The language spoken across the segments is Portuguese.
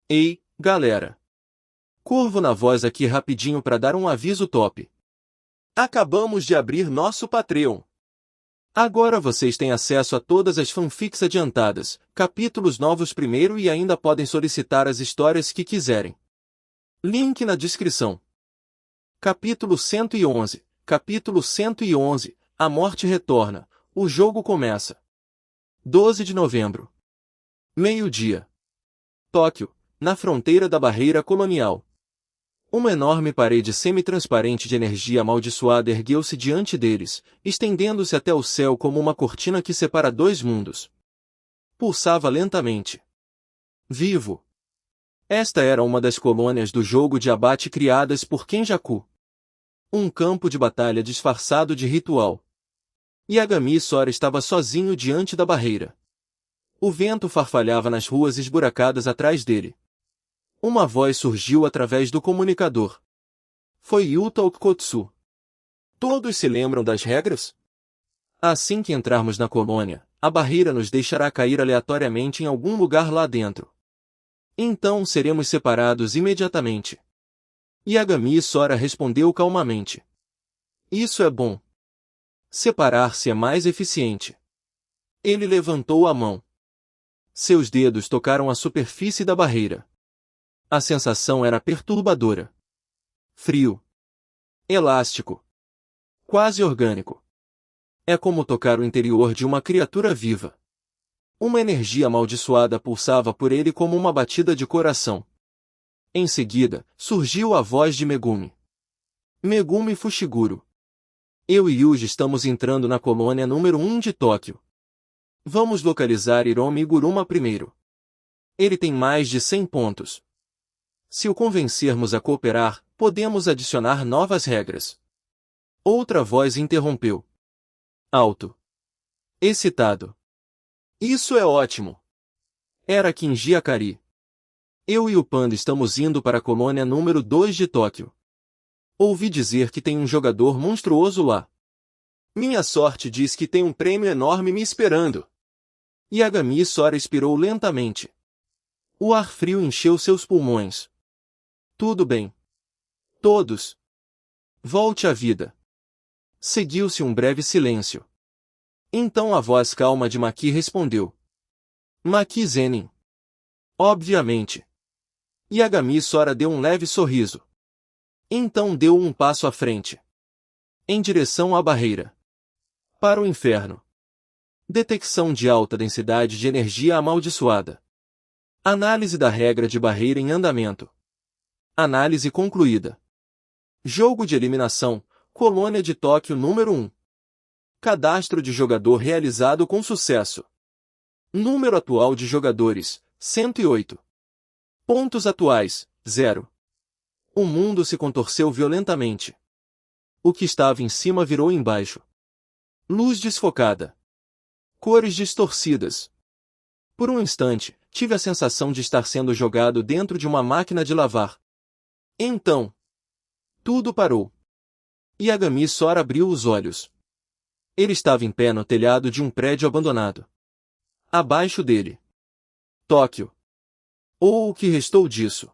Ei, galera! Corvo na voz aqui rapidinho para dar um aviso top. Acabamos de abrir nosso Patreon. Agora vocês têm acesso a todas as fanfics adiantadas, capítulos novos primeiro e ainda podem solicitar as histórias que quiserem. Link na descrição. Capítulo 111. Capítulo 111. A morte retorna. O jogo começa. 12 de novembro. Meio-dia. Tóquio, na fronteira da barreira colonial. Uma enorme parede semi-transparente de energia amaldiçoada ergueu-se diante deles, estendendo-se até o céu como uma cortina que separa dois mundos. Pulsava lentamente. Vivo! Esta era uma das colônias do jogo de abate criadas por Kenjaku. Um campo de batalha disfarçado de ritual. Yagami Sora estava sozinho diante da barreira. O vento farfalhava nas ruas esburacadas atrás dele. Uma voz surgiu através do comunicador. Foi Yuta Okotsu. Todos se lembram das regras? Assim que entrarmos na colônia, a barreira nos deixará cair aleatoriamente em algum lugar lá dentro. Então seremos separados imediatamente. Yagami Sora respondeu calmamente. Isso é bom. Separar-se é mais eficiente. Ele levantou a mão. Seus dedos tocaram a superfície da barreira. A sensação era perturbadora. Frio. Elástico. Quase orgânico. É como tocar o interior de uma criatura viva. Uma energia amaldiçoada pulsava por ele como uma batida de coração. Em seguida, surgiu a voz de Megumi. Megumi Fushiguro. Eu e Yuji estamos entrando na colônia número 1 de Tóquio. Vamos localizar Hiromi Guruma primeiro. Ele tem mais de 100 pontos. Se o convencermos a cooperar, podemos adicionar novas regras. Outra voz interrompeu. Alto. Excitado. Isso é ótimo. Era Kinji Akari. Eu e o Panda estamos indo para a colônia número 2 de Tóquio. Ouvi dizer que tem um jogador monstruoso lá. Minha sorte diz que tem um prêmio enorme me esperando. Yagami Sora expirou lentamente. O ar frio encheu seus pulmões. Tudo bem. Todos. Volte à vida. Seguiu-se um breve silêncio. Então a voz calma de Maki respondeu. Maki Zenin. Obviamente. Yagami Sora deu um leve sorriso. Então deu um passo à frente. Em direção à barreira. Para o inferno. Detecção de alta densidade de energia amaldiçoada. Análise da regra de barreira em andamento. Análise concluída. Jogo de eliminação, Colônia de Tóquio número 1. Cadastro de jogador realizado com sucesso. Número atual de jogadores, 108. Pontos atuais, 0. O mundo se contorceu violentamente. O que estava em cima virou embaixo. Luz desfocada. Cores distorcidas. Por um instante, tive a sensação de estar sendo jogado dentro de uma máquina de lavar. Então, tudo parou. Yagami Sora abriu os olhos. Ele estava em pé no telhado de um prédio abandonado. Abaixo dele. Tóquio. Ou o que restou disso.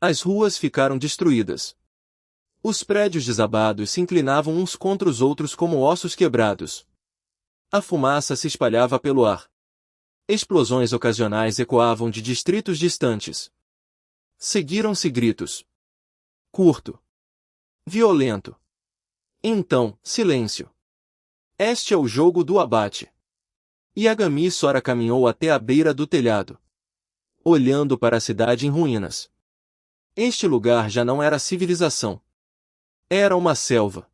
As ruas ficaram destruídas. Os prédios desabados se inclinavam uns contra os outros como ossos quebrados. A fumaça se espalhava pelo ar. Explosões ocasionais ecoavam de distritos distantes. Seguiram-se gritos. Curto. Violento. Então, silêncio. Este é o jogo do abate. Yagami Sora caminhou até a beira do telhado. Olhando para a cidade em ruínas. Este lugar já não era civilização. Era uma selva.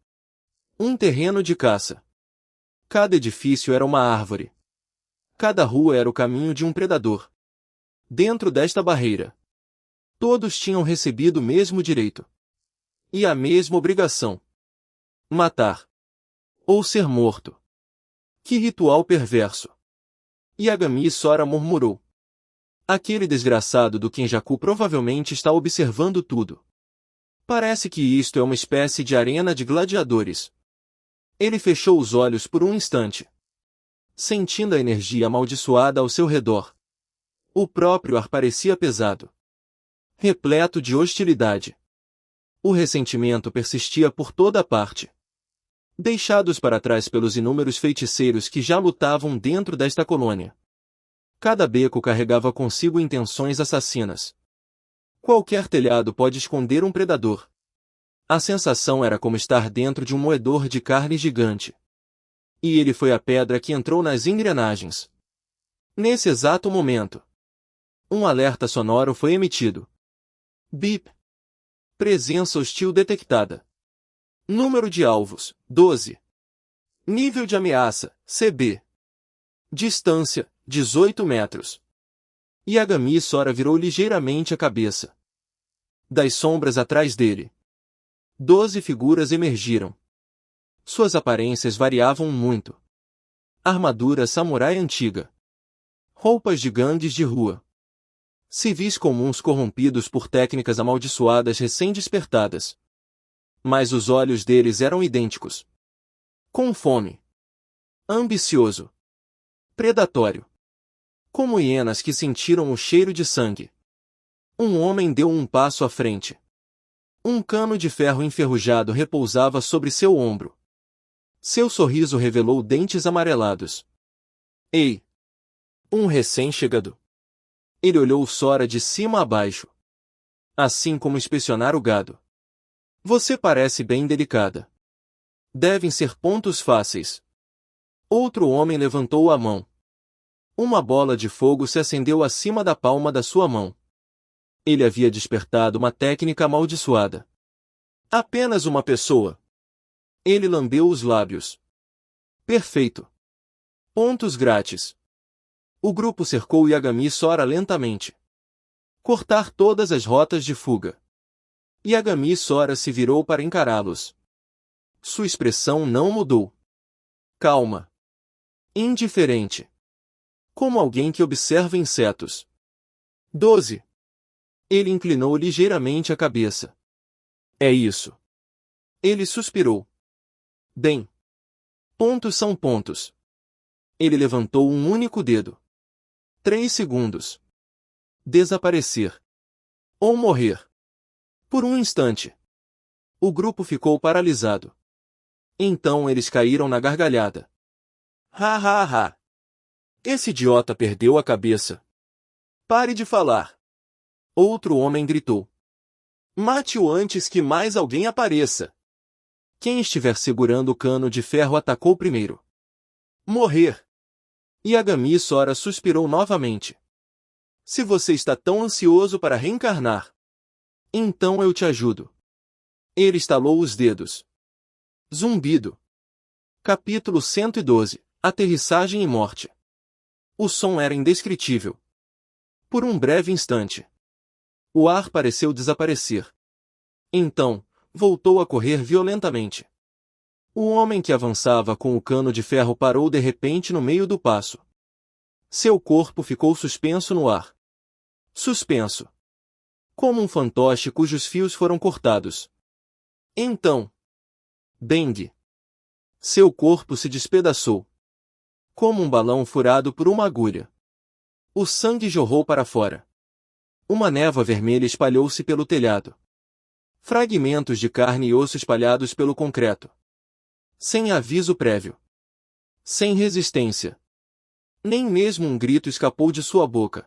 Um terreno de caça. Cada edifício era uma árvore. Cada rua era o caminho de um predador. Dentro desta barreira, todos tinham recebido o mesmo direito. E a mesma obrigação. Matar. Ou ser morto. Que ritual perverso. Yagami Sora murmurou. Aquele desgraçado do Kenjaku provavelmente está observando tudo. Parece que isto é uma espécie de arena de gladiadores. Ele fechou os olhos por um instante. Sentindo a energia amaldiçoada ao seu redor. O próprio ar parecia pesado. repleto de hostilidade. O ressentimento persistia por toda a parte. Deixados para trás pelos inúmeros feiticeiros que já lutavam dentro desta colônia. Cada beco carregava consigo intenções assassinas. Qualquer telhado pode esconder um predador. A sensação era como estar dentro de um moedor de carne gigante. E ele foi a pedra que entrou nas engrenagens. Nesse exato momento, um alerta sonoro foi emitido. Bip. Presença hostil detectada. Número de alvos, 12. Nível de ameaça, CB. Distância, 18 metros. Yagami Sora virou ligeiramente a cabeça. Das sombras atrás dele, 12 figuras emergiram. Suas aparências variavam muito. Armadura samurai antiga. Roupas de gangues de rua. Civis comuns corrompidos por técnicas amaldiçoadas recém-despertadas. Mas os olhos deles eram idênticos. Com fome. Ambicioso. Predatório. Como hienas que sentiram o cheiro de sangue. Um homem deu um passo à frente. Um cano de ferro enferrujado repousava sobre seu ombro. Seu sorriso revelou dentes amarelados. Ei! Um recém-chegado. Ele olhou Sora de cima a baixo. Assim como inspecionar o gado. Você parece bem delicada. Devem ser pontos fáceis. Outro homem levantou a mão. Uma bola de fogo se acendeu acima da palma da sua mão. Ele havia despertado uma técnica amaldiçoada. Apenas uma pessoa. Ele lambeu os lábios. Perfeito. Pontos grátis. O grupo cercou Yagami Sora lentamente. Cortar todas as rotas de fuga. Yagami Sora se virou para encará-los. Sua expressão não mudou. Calma. Indiferente. Como alguém que observa insetos. 12. Ele inclinou ligeiramente a cabeça. É isso. Ele suspirou. Bem. Pontos são pontos. Ele levantou um único dedo. 3 segundos. Desaparecer. Ou morrer. Por um instante. O grupo ficou paralisado. Então eles caíram na gargalhada. Ha ha ha. Esse idiota perdeu a cabeça. Pare de falar. Outro homem gritou. Mate-o antes que mais alguém apareça. Quem estiver segurando o cano de ferro atacou primeiro. Morrer. Yagami Sora suspirou novamente. Se você está tão ansioso para reencarnar, então eu te ajudo. Ele estalou os dedos. Zumbido. Capítulo 112. Aterrissagem e morte. O som era indescritível. Por um breve instante, o ar pareceu desaparecer. Então, voltou a correr violentamente. O homem que avançava com o cano de ferro parou de repente no meio do passo. Seu corpo ficou suspenso no ar. Suspenso. Como um fantoche cujos fios foram cortados. Então, Bang! Seu corpo se despedaçou. Como um balão furado por uma agulha. O sangue jorrou para fora. Uma névoa vermelha espalhou-se pelo telhado. Fragmentos de carne e osso espalhados pelo concreto. Sem aviso prévio. Sem resistência. Nem mesmo um grito escapou de sua boca.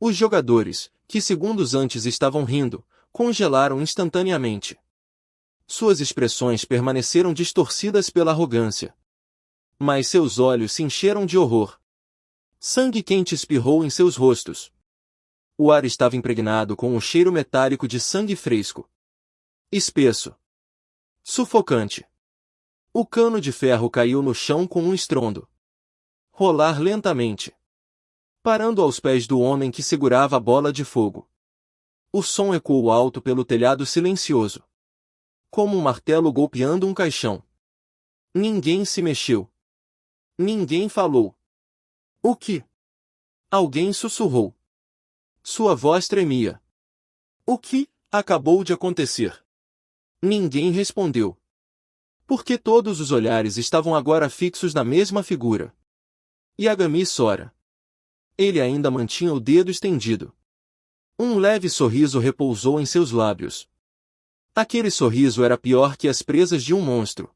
Os jogadores, que segundos antes estavam rindo, congelaram instantaneamente. Suas expressões permaneceram distorcidas pela arrogância. Mas seus olhos se encheram de horror. Sangue quente espirrou em seus rostos. O ar estava impregnado com um cheiro metálico de sangue fresco. Espesso. Sufocante. O cano de ferro caiu no chão com um estrondo. Rolar lentamente. Parando aos pés do homem que segurava a bola de fogo. O som ecoou alto pelo telhado silencioso. Como um martelo golpeando um caixão. Ninguém se mexeu. Ninguém falou. O que? Alguém sussurrou. Sua voz tremia. O que acabou de acontecer? Ninguém respondeu. Porque todos os olhares estavam agora fixos na mesma figura. Yagami Sora. Ele ainda mantinha o dedo estendido. Um leve sorriso repousou em seus lábios. Aquele sorriso era pior que as presas de um monstro.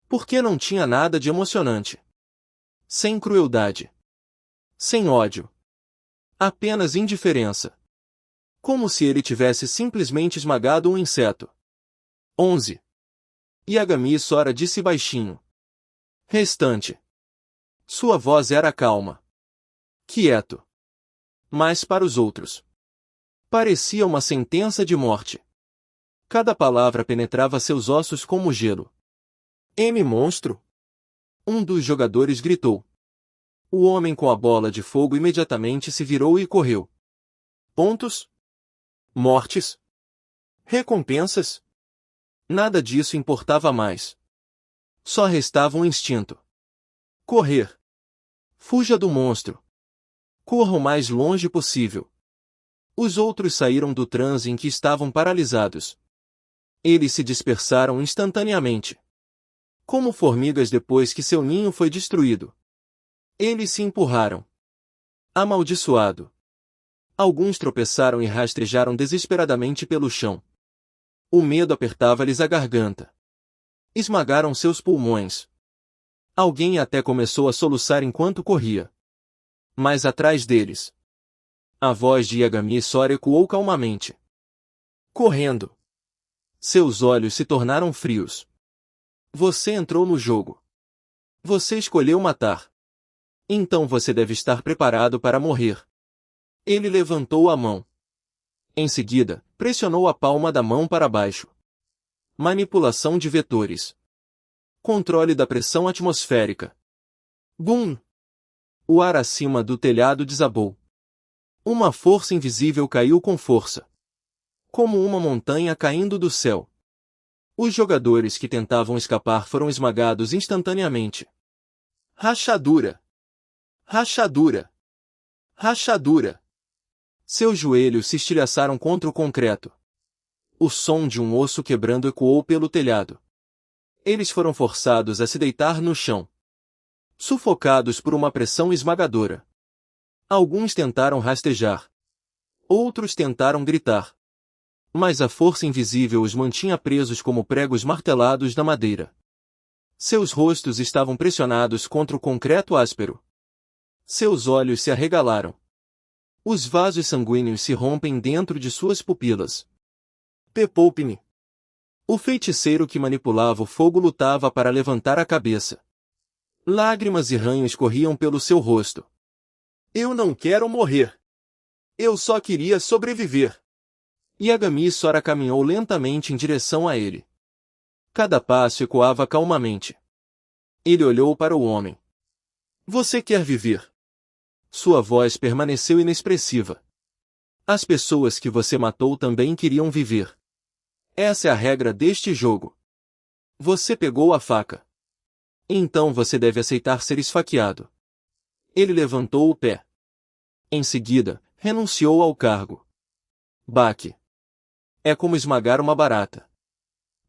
Porque não tinha nada de emocionante. Sem crueldade. Sem ódio. Apenas indiferença. Como se ele tivesse simplesmente esmagado um inseto. 11. Yagami Sora disse baixinho. Restante. Sua voz era calma. Quieto. Mas para os outros. Parecia uma sentença de morte. Cada palavra penetrava seus ossos como gelo. Monstro! Um dos jogadores gritou. O homem com a bola de fogo imediatamente se virou e correu. Pontos? Mortes? Recompensas? Nada disso importava mais. Só restava um instinto. Correr. Fuja do monstro. Corra o mais longe possível. Os outros saíram do transe em que estavam paralisados. Eles se dispersaram instantaneamente. Como formigas depois que seu ninho foi destruído. Eles se empurraram. Amaldiçoado. Alguns tropeçaram e rastejaram desesperadamente pelo chão. O medo apertava-lhes a garganta. Esmagaram seus pulmões. Alguém até começou a soluçar enquanto corria. Mas atrás deles, a voz de Yagami Sora ecoou calmamente. Correndo. Seus olhos se tornaram frios. Você entrou no jogo. Você escolheu matar. Então você deve estar preparado para morrer. Ele levantou a mão. Em seguida, pressionou a palma da mão para baixo. Manipulação de vetores. Controle da pressão atmosférica. Bum! O ar acima do telhado desabou. Uma força invisível caiu com força. Como uma montanha caindo do céu. Os jogadores que tentavam escapar foram esmagados instantaneamente. Rachadura! Rachadura! Rachadura! Seus joelhos se estilhaçaram contra o concreto. O som de um osso quebrando ecoou pelo telhado. Eles foram forçados a se deitar no chão. Sufocados por uma pressão esmagadora. Alguns tentaram rastejar. Outros tentaram gritar. Mas a força invisível os mantinha presos como pregos martelados na madeira. Seus rostos estavam pressionados contra o concreto áspero. Seus olhos se arregalaram. Os vasos sanguíneos se rompem dentro de suas pupilas. Pepoupe-me. O feiticeiro que manipulava o fogo lutava para levantar a cabeça. Lágrimas e ranhos corriam pelo seu rosto. Eu não quero morrer. Eu só queria sobreviver. Yagami Sora caminhou lentamente em direção a ele. Cada passo ecoava calmamente. Ele olhou para o homem. Você quer viver? Sua voz permaneceu inexpressiva. As pessoas que você matou também queriam viver. Essa é a regra deste jogo. Você pegou a faca. Então você deve aceitar ser esfaqueado. Ele levantou o pé. Em seguida, renunciou ao cargo. Baque. É como esmagar uma barata.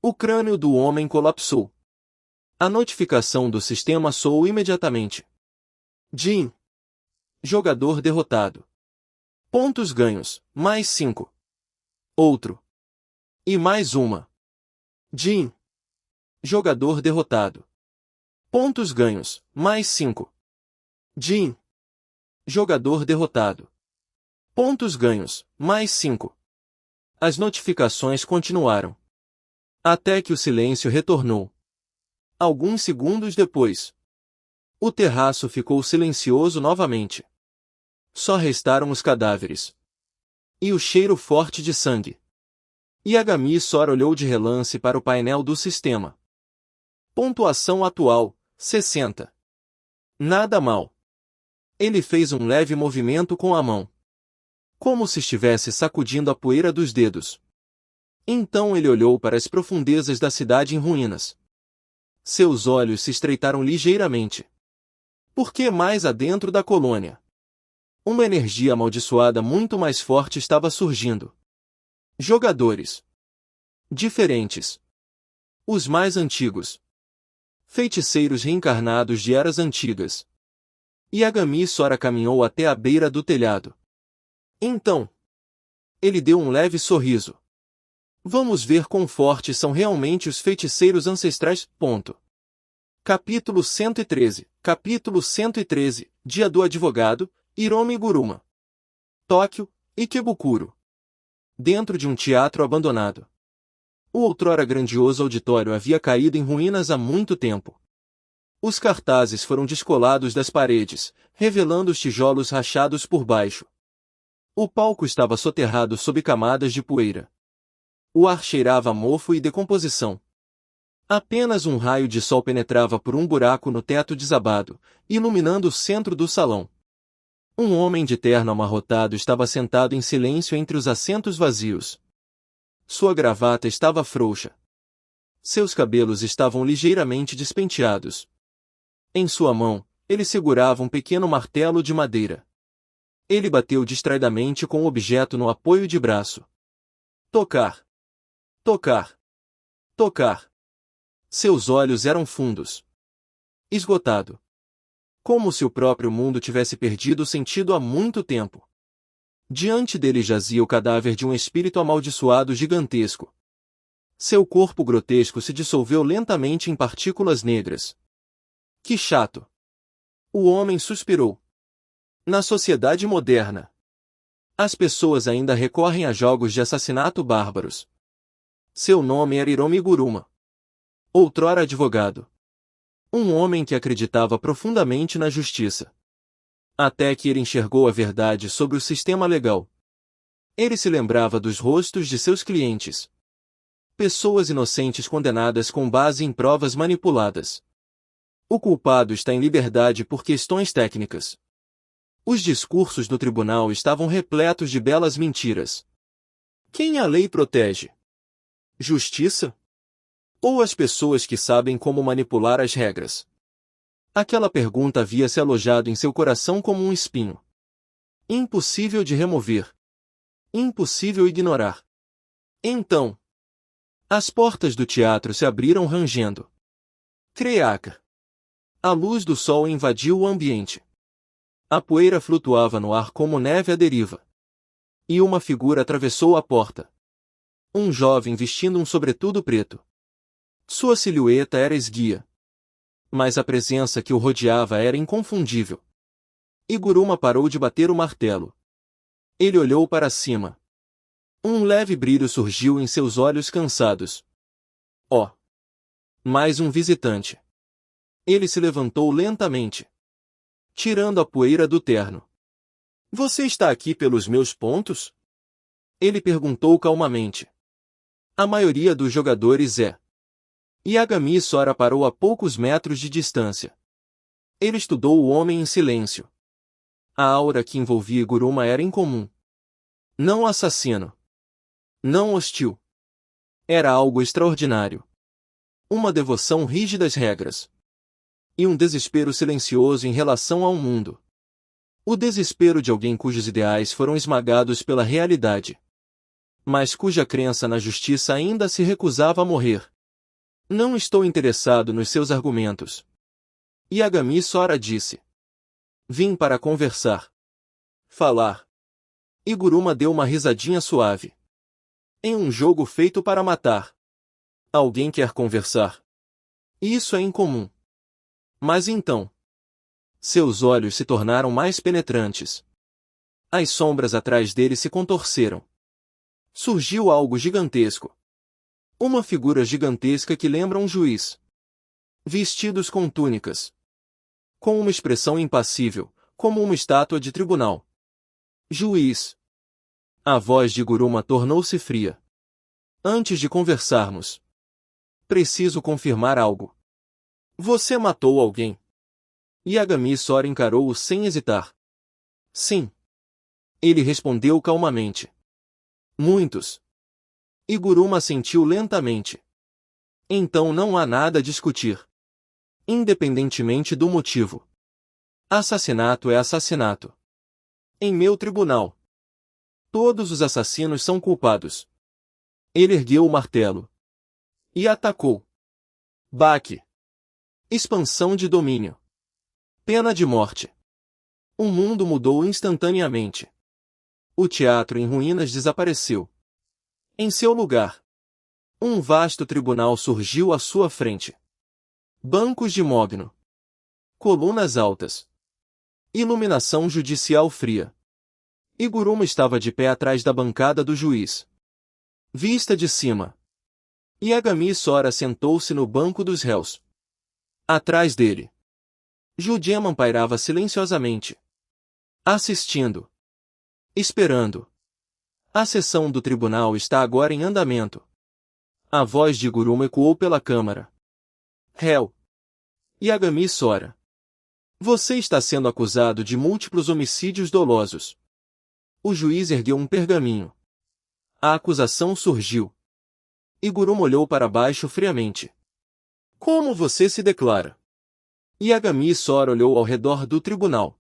O crânio do homem colapsou. A notificação do sistema soou imediatamente. Jin. Jogador derrotado. Pontos ganhos, mais 5. Outro. E mais uma. Jin. Jogador derrotado. Pontos ganhos, mais 5. Jin. Jogador derrotado. Pontos ganhos, mais 5. As notificações continuaram. Até que o silêncio retornou. Alguns segundos depois, o terraço ficou silencioso novamente. Só restaram os cadáveres. E o cheiro forte de sangue. Yagami Sora olhou de relance para o painel do sistema. Pontuação atual, 60. Nada mal. Ele fez um leve movimento com a mão. Como se estivesse sacudindo a poeira dos dedos. Então ele olhou para as profundezas da cidade em ruínas. Seus olhos se estreitaram ligeiramente. Por que mais adentro da colônia? Uma energia amaldiçoada muito mais forte estava surgindo. Jogadores. Diferentes. Os mais antigos. Feiticeiros reencarnados de eras antigas. Yagami Sora caminhou até a beira do telhado. Então, Ele deu um leve sorriso. Vamos ver quão fortes são realmente os feiticeiros ancestrais. Capítulo 113. Capítulo 113. Dia do Advogado, Hiromi Guruma. Tóquio, Ikebukuro. Dentro de um teatro abandonado. O outrora grandioso auditório havia caído em ruínas há muito tempo. Os cartazes foram descolados das paredes, revelando os tijolos rachados por baixo. O palco estava soterrado sob camadas de poeira. O ar cheirava a mofo e decomposição. Apenas um raio de sol penetrava por um buraco no teto desabado, iluminando o centro do salão. Um homem de terno amarrotado estava sentado em silêncio entre os assentos vazios. Sua gravata estava frouxa. Seus cabelos estavam ligeiramente despenteados. Em sua mão, ele segurava um pequeno martelo de madeira. Ele bateu distraidamente com o objeto no apoio de braço. Tocar. Tocar. Tocar. Seus olhos eram fundos. Esgotado. Como se o próprio mundo tivesse perdido o sentido há muito tempo. Diante dele jazia o cadáver de um espírito amaldiçoado gigantesco. Seu corpo grotesco se dissolveu lentamente em partículas negras. Que chato! O homem suspirou. Na sociedade moderna, as pessoas ainda recorrem a jogos de assassinato bárbaros. Seu nome era Hiromi Guruma. Outrora advogado. Um homem que acreditava profundamente na justiça. Até que ele enxergou a verdade sobre o sistema legal. Ele se lembrava dos rostos de seus clientes. Pessoas inocentes condenadas com base em provas manipuladas. O culpado está em liberdade por questões técnicas. Os discursos do tribunal estavam repletos de belas mentiras. Quem a lei protege? Justiça? Ou as pessoas que sabem como manipular as regras? Aquela pergunta havia se alojado em seu coração como um espinho. Impossível de remover. Impossível ignorar. Então, as portas do teatro se abriram rangendo. Creaca. A luz do sol invadiu o ambiente. A poeira flutuava no ar como neve à deriva. E uma figura atravessou a porta. Um jovem vestindo um sobretudo preto. Sua silhueta era esguia. Mas a presença que o rodeava era inconfundível. E Guruma parou de bater o martelo. Ele olhou para cima. Um leve brilho surgiu em seus olhos cansados. Oh! Mais um visitante. Ele se levantou lentamente, tirando a poeira do terno. Você está aqui pelos meus pontos? Ele perguntou calmamente. A maioria dos jogadores é. Yagami Sora parou a poucos metros de distância. Ele estudou o homem em silêncio. A aura que envolvia Guruma era incomum. Não assassino. Não hostil. Era algo extraordinário. Uma devoção rígida às regras. E um desespero silencioso em relação ao mundo. O desespero de alguém cujos ideais foram esmagados pela realidade. Mas cuja crença na justiça ainda se recusava a morrer. Não estou interessado nos seus argumentos. Yagami Sora disse. Vim para conversar. Falar. E Guruma deu uma risadinha suave. Em um jogo feito para matar. Alguém quer conversar. Isso é incomum. Mas então. Seus olhos se tornaram mais penetrantes. As sombras atrás dele se contorceram. Surgiu algo gigantesco. Uma figura gigantesca que lembra um juiz. Vestidos com túnicas. Com uma expressão impassível, como uma estátua de tribunal. Juiz. A voz de Guruma tornou-se fria. Antes de conversarmos. Preciso confirmar algo. Você matou alguém? Yagami Sora encarou-o sem hesitar. Sim. Ele respondeu calmamente. Muitos. E Guruma assentiu lentamente. Então não há nada a discutir. Independentemente do motivo. Assassinato é assassinato. Em meu tribunal. Todos os assassinos são culpados. Ele ergueu o martelo. E atacou. Baque. Expansão de domínio. Pena de morte. O mundo mudou instantaneamente. O teatro em ruínas desapareceu. Em seu lugar, um vasto tribunal surgiu à sua frente. Bancos de mogno. Colunas altas. Iluminação judicial fria. Iguruma estava de pé atrás da bancada do juiz. Vista de cima. Yagami Sora sentou-se no banco dos réus. Atrás dele, Judiaman pairava silenciosamente. Assistindo. Esperando. A sessão do tribunal está agora em andamento. A voz de Iguruma ecoou pela câmara. Réu. Yagami Sora. Você está sendo acusado de múltiplos homicídios dolosos. O juiz ergueu um pergaminho. A acusação surgiu. Iguruma olhou para baixo friamente. Como você se declara? Yagami Sora olhou ao redor do tribunal,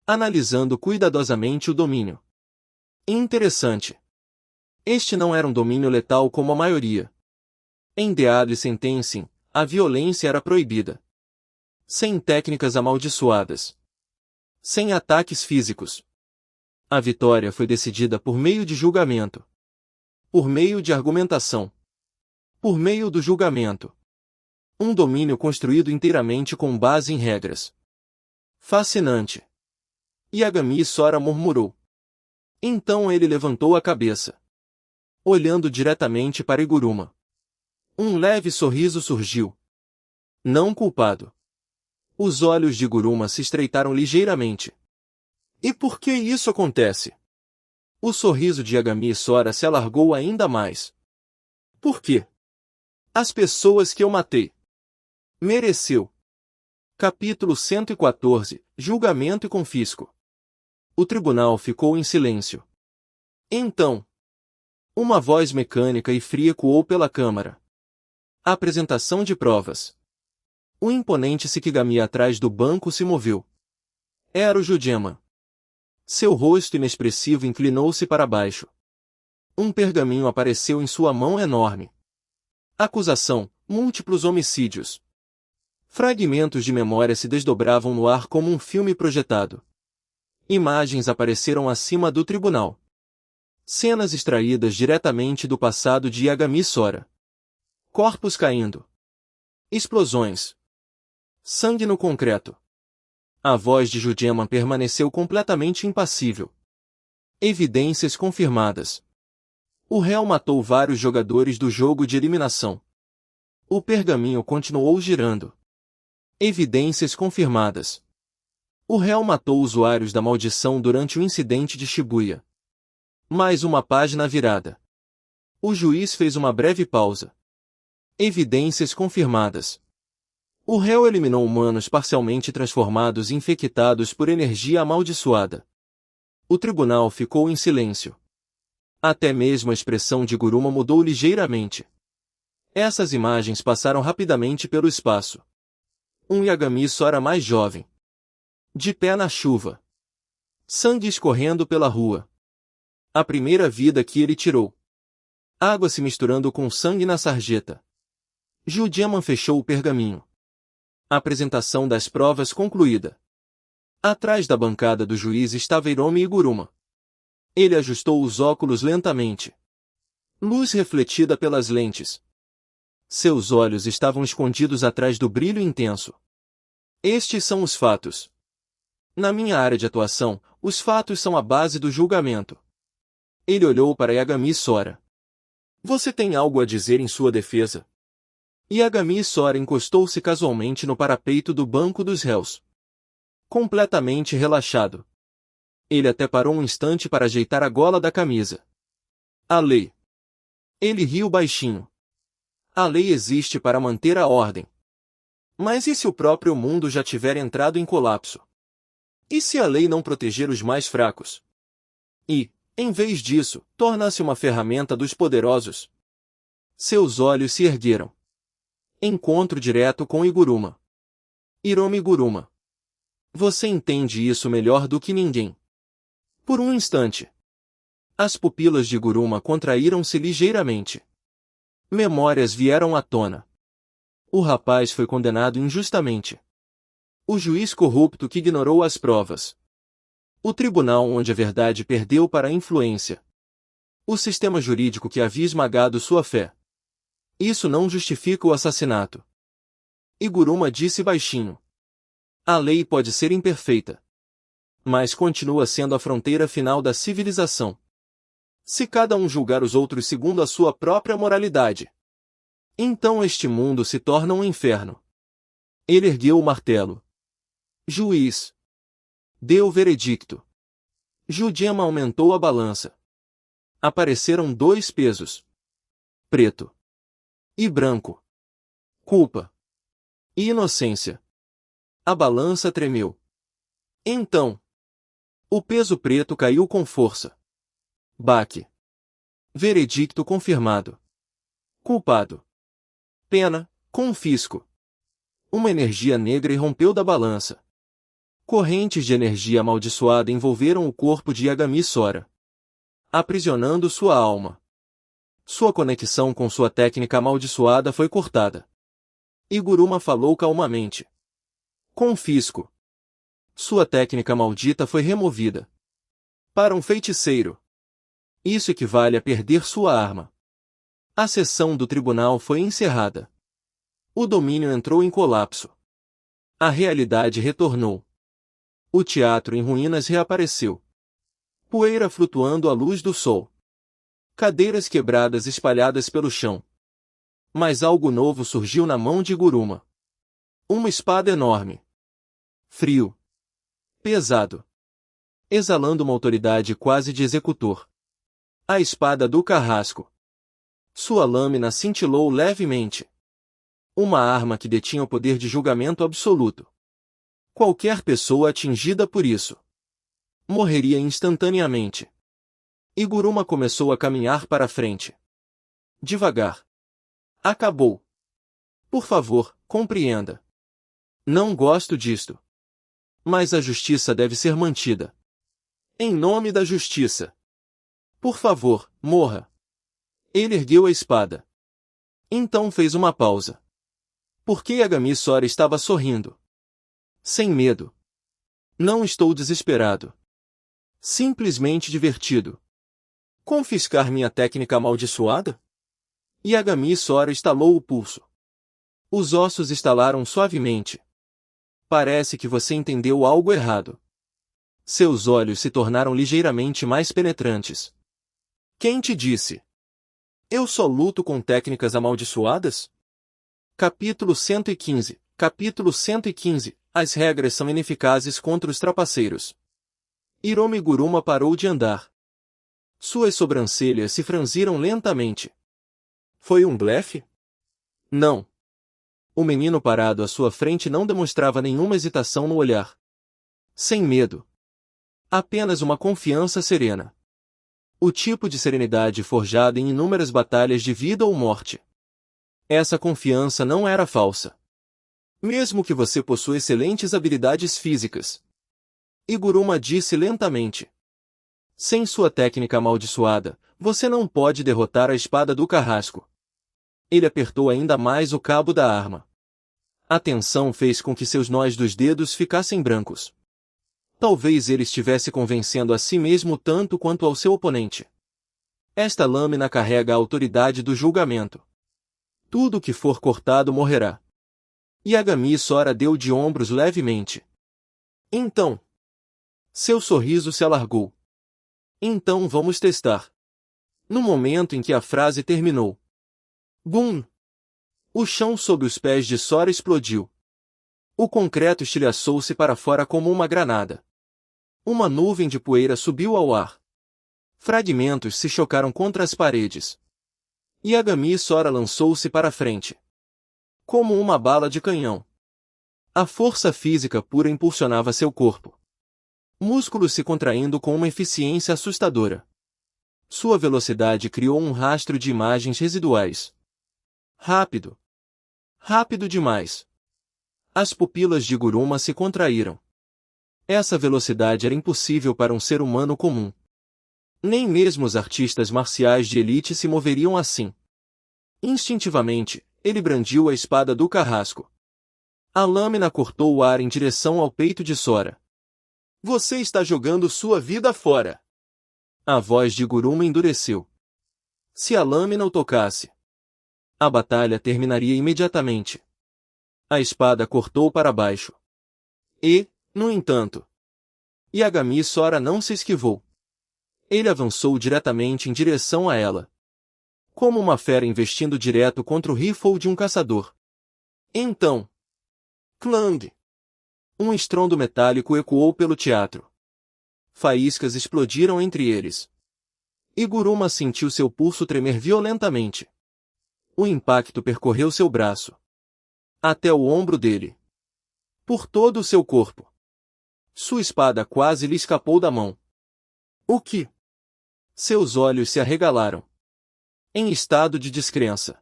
analisando cuidadosamente o domínio. Interessante. Este não era um domínio letal como a maioria. Em Deadly Sentencing, a violência era proibida. Sem técnicas amaldiçoadas. Sem ataques físicos. A vitória foi decidida por meio de julgamento. Por meio de argumentação. Por meio do julgamento. Um domínio construído inteiramente com base em regras. Fascinante. Yagami Sora murmurou. Então ele levantou a cabeça, olhando diretamente para Iguruma. Um leve sorriso surgiu. Não culpado. Os olhos de Iguruma se estreitaram ligeiramente. E por que isso acontece? O sorriso de Yagami Sora se alargou ainda mais. Por quê? As pessoas que eu matei. Mereceu. Capítulo 114. Julgamento e confisco. O tribunal ficou em silêncio. Então, uma voz mecânica e fria ecoou pela câmara. Apresentação de provas. O imponente Shikigami atrás do banco se moveu. Era o Judiaman. Seu rosto inexpressivo inclinou-se para baixo. Um pergaminho apareceu em sua mão enorme. Acusação: múltiplos homicídios. Fragmentos de memória se desdobravam no ar como um filme projetado. Imagens apareceram acima do tribunal. Cenas extraídas diretamente do passado de Yagami Sora. Corpos caindo. Explosões. Sangue no concreto. A voz de Judiaman permaneceu completamente impassível. Evidências confirmadas. O réu matou vários jogadores do jogo de eliminação. O pergaminho continuou girando. Evidências confirmadas. O réu matou usuários da maldição durante o incidente de Shibuya. Mais uma página virada. O juiz fez uma breve pausa. Evidências confirmadas. O réu eliminou humanos parcialmente transformados e infectados por energia amaldiçoada. O tribunal ficou em silêncio. Até mesmo a expressão de Iguruma mudou ligeiramente. Essas imagens passaram rapidamente pelo espaço. Um Yagami Sora mais jovem. De pé na chuva. Sangue escorrendo pela rua. A primeira vida que ele tirou. Água se misturando com sangue na sarjeta. Judiaman fechou o pergaminho. Apresentação das provas concluída. Atrás da bancada do juiz estava Hiromi Iguruma. Ele ajustou os óculos lentamente. Luz refletida pelas lentes. Seus olhos estavam escondidos atrás do brilho intenso. Estes são os fatos. Na minha área de atuação, os fatos são a base do julgamento. Ele olhou para Yagami Sora. Você tem algo a dizer em sua defesa? Yagami Sora encostou-se casualmente no parapeito do banco dos réus. Completamente relaxado. Ele até parou um instante para ajeitar a gola da camisa. A lei. Ele riu baixinho. A lei existe para manter a ordem. Mas e se o próprio mundo já tiver entrado em colapso? E se a lei não proteger os mais fracos? E, em vez disso, torna-se uma ferramenta dos poderosos? Seus olhos se ergueram. Encontro direto com Iguruma. Hiromi Iguruma. Você entende isso melhor do que ninguém. Por um instante. As pupilas de Iguruma contraíram-se ligeiramente. Memórias vieram à tona. O rapaz foi condenado injustamente. O juiz corrupto que ignorou as provas. O tribunal onde a verdade perdeu para a influência. O sistema jurídico que havia esmagado sua fé. Isso não justifica o assassinato. Iguruma disse baixinho. A lei pode ser imperfeita, mas continua sendo a fronteira final da civilização. Se cada um julgar os outros segundo a sua própria moralidade, então este mundo se torna um inferno. Ele ergueu o martelo. Juiz. Deu o veredicto. Judema aumentou a balança. Apareceram 2 pesos. Preto. E branco. Culpa. E inocência. A balança tremeu. Então, o peso preto caiu com força. Baque. Veredicto confirmado. Culpado. Pena, confisco. Uma energia negra irrompeu da balança. Correntes de energia amaldiçoada envolveram o corpo de Yagami Sora, aprisionando sua alma. Sua conexão com sua técnica amaldiçoada foi cortada. Iguruma falou calmamente. Confisco. Sua técnica maldita foi removida. Para um feiticeiro, isso equivale a perder sua arma. A sessão do tribunal foi encerrada. O domínio entrou em colapso. A realidade retornou. O teatro em ruínas reapareceu. Poeira flutuando à luz do sol. Cadeiras quebradas espalhadas pelo chão. Mas algo novo surgiu na mão de Iguruma. Uma espada enorme. Frio. Pesado. Exalando uma autoridade quase de executor. A espada do carrasco. Sua lâmina cintilou levemente. Uma arma que detinha o poder de julgamento absoluto. Qualquer pessoa atingida por isso morreria instantaneamente. Iguruma começou a caminhar para a frente. Devagar. Acabou. Por favor, compreenda. Não gosto disto. Mas a justiça deve ser mantida. Em nome da justiça. Por favor, morra. Ele ergueu a espada. Então fez uma pausa. Porque Yagami Sora estava sorrindo. Sem medo. Não estou desesperado. Simplesmente divertido. Confiscar minha técnica amaldiçoada? Yagami Sora estalou o pulso. Os ossos estalaram suavemente. Parece que você entendeu algo errado. Seus olhos se tornaram ligeiramente mais penetrantes. Quem te disse? Eu só luto com técnicas amaldiçoadas? Capítulo 115. Capítulo 115. As regras são ineficazes contra os trapaceiros. Hiromi Iguruma parou de andar. Suas sobrancelhas se franziram lentamente. Foi um blefe? Não. O menino parado à sua frente não demonstrava nenhuma hesitação no olhar. Sem medo. Apenas uma confiança serena. O tipo de serenidade forjada em inúmeras batalhas de vida ou morte. Essa confiança não era falsa. Mesmo que você possua excelentes habilidades físicas. Iguruma disse lentamente. Sem sua técnica amaldiçoada, você não pode derrotar a espada do carrasco. Ele apertou ainda mais o cabo da arma. A tensão fez com que seus nós dos dedos ficassem brancos. Talvez ele estivesse convencendo a si mesmo tanto quanto ao seu oponente. Esta lâmina carrega a autoridade do julgamento. Tudo que for cortado morrerá. Yagami Sora deu de ombros levemente. Então. Seu sorriso se alargou. Então vamos testar. No momento em que a frase terminou. Bum! O chão sob os pés de Sora explodiu. O concreto estilhaçou-se para fora como uma granada. Uma nuvem de poeira subiu ao ar. Fragmentos se chocaram contra as paredes. Yagami Sora lançou-se para a frente. Como uma bala de canhão. A força física pura impulsionava seu corpo. Músculos se contraindo com uma eficiência assustadora. Sua velocidade criou um rastro de imagens residuais. Rápido. Rápido demais. As pupilas de Iguruma se contraíram. Essa velocidade era impossível para um ser humano comum. Nem mesmo os artistas marciais de elite se moveriam assim. Instintivamente, ele brandiu a espada do carrasco. A lâmina cortou o ar em direção ao peito de Sora. Você está jogando sua vida fora. A voz de Guruma endureceu. Se a lâmina o tocasse, a batalha terminaria imediatamente. A espada cortou para baixo. E, no entanto, Yagami Sora não se esquivou. Ele avançou diretamente em direção a ela, como uma fera investindo direto contra o rifle de um caçador. Então, clang! Um estrondo metálico ecoou pelo teatro. Faíscas explodiram entre eles. E Guruma sentiu seu pulso tremer violentamente. O impacto percorreu seu braço, até o ombro dele, por todo o seu corpo. Sua espada quase lhe escapou da mão. O que? Seus olhos se arregalaram, em estado de descrença.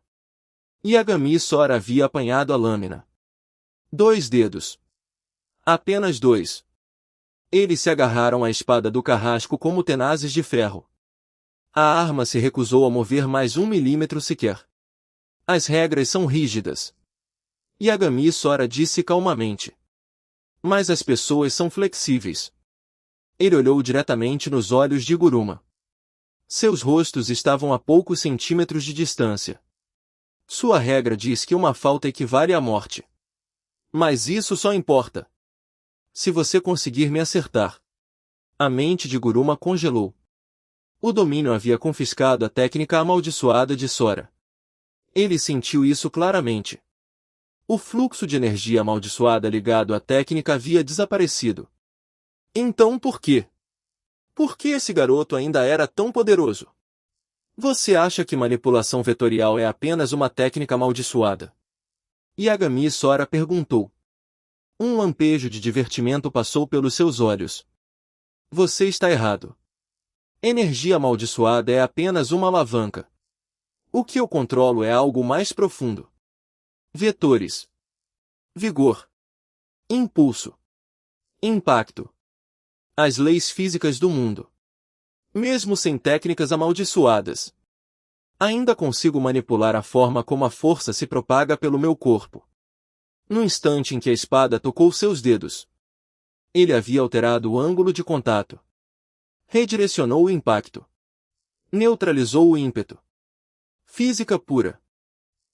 Yagami Sora havia apanhado a lâmina. 2 dedos. Apenas 2. Eles se agarraram à espada do carrasco como tenazes de ferro. A arma se recusou a mover mais 1 milímetro sequer. As regras são rígidas. Yagami Sora disse calmamente. Mas as pessoas são flexíveis. Ele olhou diretamente nos olhos de Guruma. Seus rostos estavam a poucos centímetros de distância. Sua regra diz que uma falta equivale à morte. Mas isso só importa se você conseguir me acertar. A mente de Guruma congelou. O domínio havia confiscado a técnica amaldiçoada de Sora. Ele sentiu isso claramente. O fluxo de energia amaldiçoada ligado à técnica havia desaparecido. Então por quê? Por que esse garoto ainda era tão poderoso? Você acha que manipulação vetorial é apenas uma técnica amaldiçoada? Yagami Sora perguntou. Um lampejo de divertimento passou pelos seus olhos. Você está errado. Energia amaldiçoada é apenas uma alavanca. O que eu controlo é algo mais profundo. Vetores. Vigor. Impulso. Impacto. As leis físicas do mundo. Mesmo sem técnicas amaldiçoadas, ainda consigo manipular a forma como a força se propaga pelo meu corpo. No instante em que a espada tocou seus dedos, ele havia alterado o ângulo de contato. Redirecionou o impacto. Neutralizou o ímpeto. Física pura.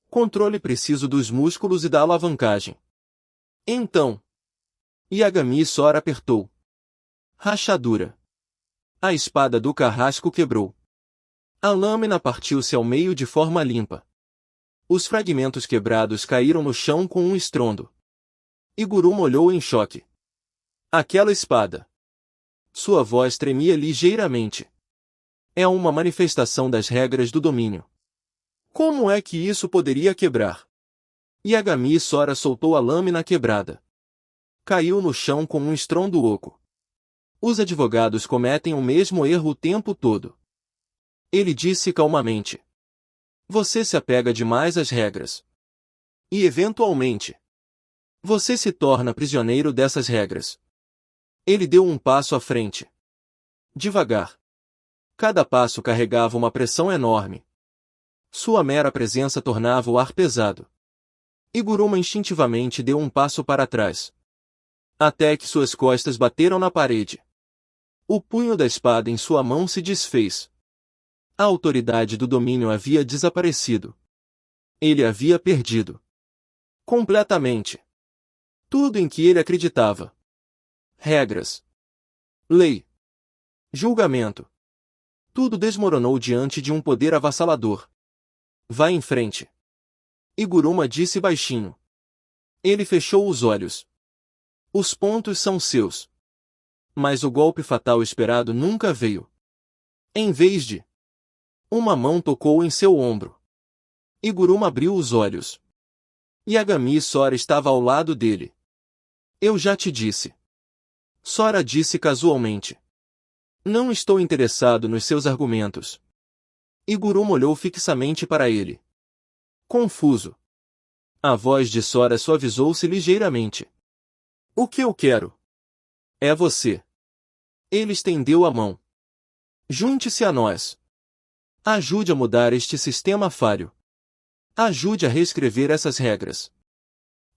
Controle preciso dos músculos e da alavancagem. Então, Yagami Sora apertou. Rachadura. A espada do carrasco quebrou. A lâmina partiu-se ao meio de forma limpa. Os fragmentos quebrados caíram no chão com um estrondo. E Guruma olhou em choque. Aquela espada. Sua voz tremia ligeiramente. É uma manifestação das regras do domínio. Como é que isso poderia quebrar? Yagami Sora soltou a lâmina quebrada. Caiu no chão com um estrondo oco. Os advogados cometem o mesmo erro o tempo todo. Ele disse calmamente. Você se apega demais às regras. E eventualmente, você se torna prisioneiro dessas regras. Ele deu um passo à frente. Devagar. Cada passo carregava uma pressão enorme. Sua mera presença tornava o ar pesado. E Guruma instintivamente deu um passo para trás. Até que suas costas bateram na parede. O punho da espada em sua mão se desfez. A autoridade do domínio havia desaparecido. Ele havia perdido. Completamente. Tudo em que ele acreditava. Regras. Lei. Julgamento. Tudo desmoronou diante de um poder avassalador. Vá em frente. E Guruma disse baixinho. Ele fechou os olhos. Os pontos são seus. Mas o golpe fatal esperado nunca veio. Em vez de... Uma mão tocou em seu ombro. E Guruma abriu os olhos. Yagami Sora estava ao lado dele. Eu já te disse. Sora disse casualmente. Não estou interessado nos seus argumentos. E Guruma olhou fixamente para ele. Confuso. A voz de Sora suavizou-se ligeiramente. O que eu quero? É você. Ele estendeu a mão. Junte-se a nós. Ajude a mudar este sistema falho. Ajude a reescrever essas regras.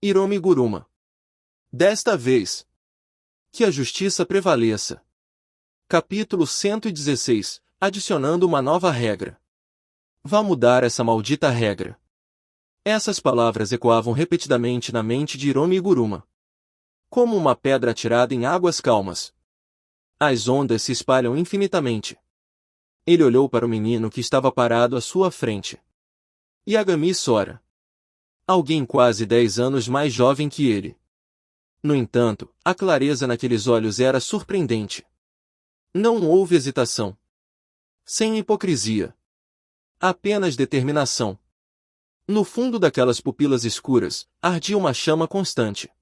Hiromi Guruma. Desta vez, Que a justiça prevaleça. Capítulo 116. Adicionando uma nova regra. Vá mudar essa maldita regra. Essas palavras ecoavam repetidamente na mente de Hiromi Iguruma. Como uma pedra atirada em águas calmas. As ondas se espalham infinitamente. Ele olhou para o menino que estava parado à sua frente. Yagami Sora. Alguém quase 10 anos mais jovem que ele. No entanto, a clareza naqueles olhos era surpreendente. Não houve hesitação. Sem hipocrisia. Apenas determinação. No fundo daquelas pupilas escuras, ardia uma chama constante.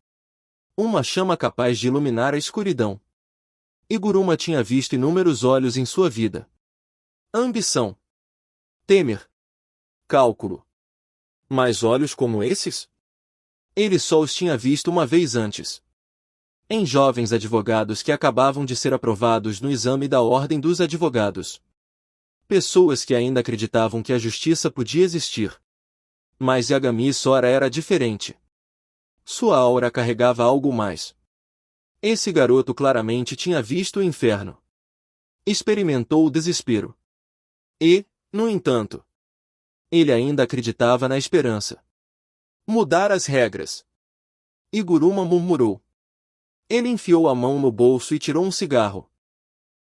Uma chama capaz de iluminar a escuridão. Iguruma tinha visto inúmeros olhos em sua vida. Ambição. Temer. Cálculo. Mas olhos como esses? Ele só os tinha visto uma vez antes. Em jovens advogados que acabavam de ser aprovados no exame da Ordem dos Advogados. Pessoas que ainda acreditavam que a justiça podia existir. Mas Yagami Sora era diferente. Sua aura carregava algo mais. Esse garoto claramente tinha visto o inferno. Experimentou o desespero. E, no entanto, ele ainda acreditava na esperança. Mudar as regras. Iguruma murmurou. Ele enfiou a mão no bolso e tirou um cigarro.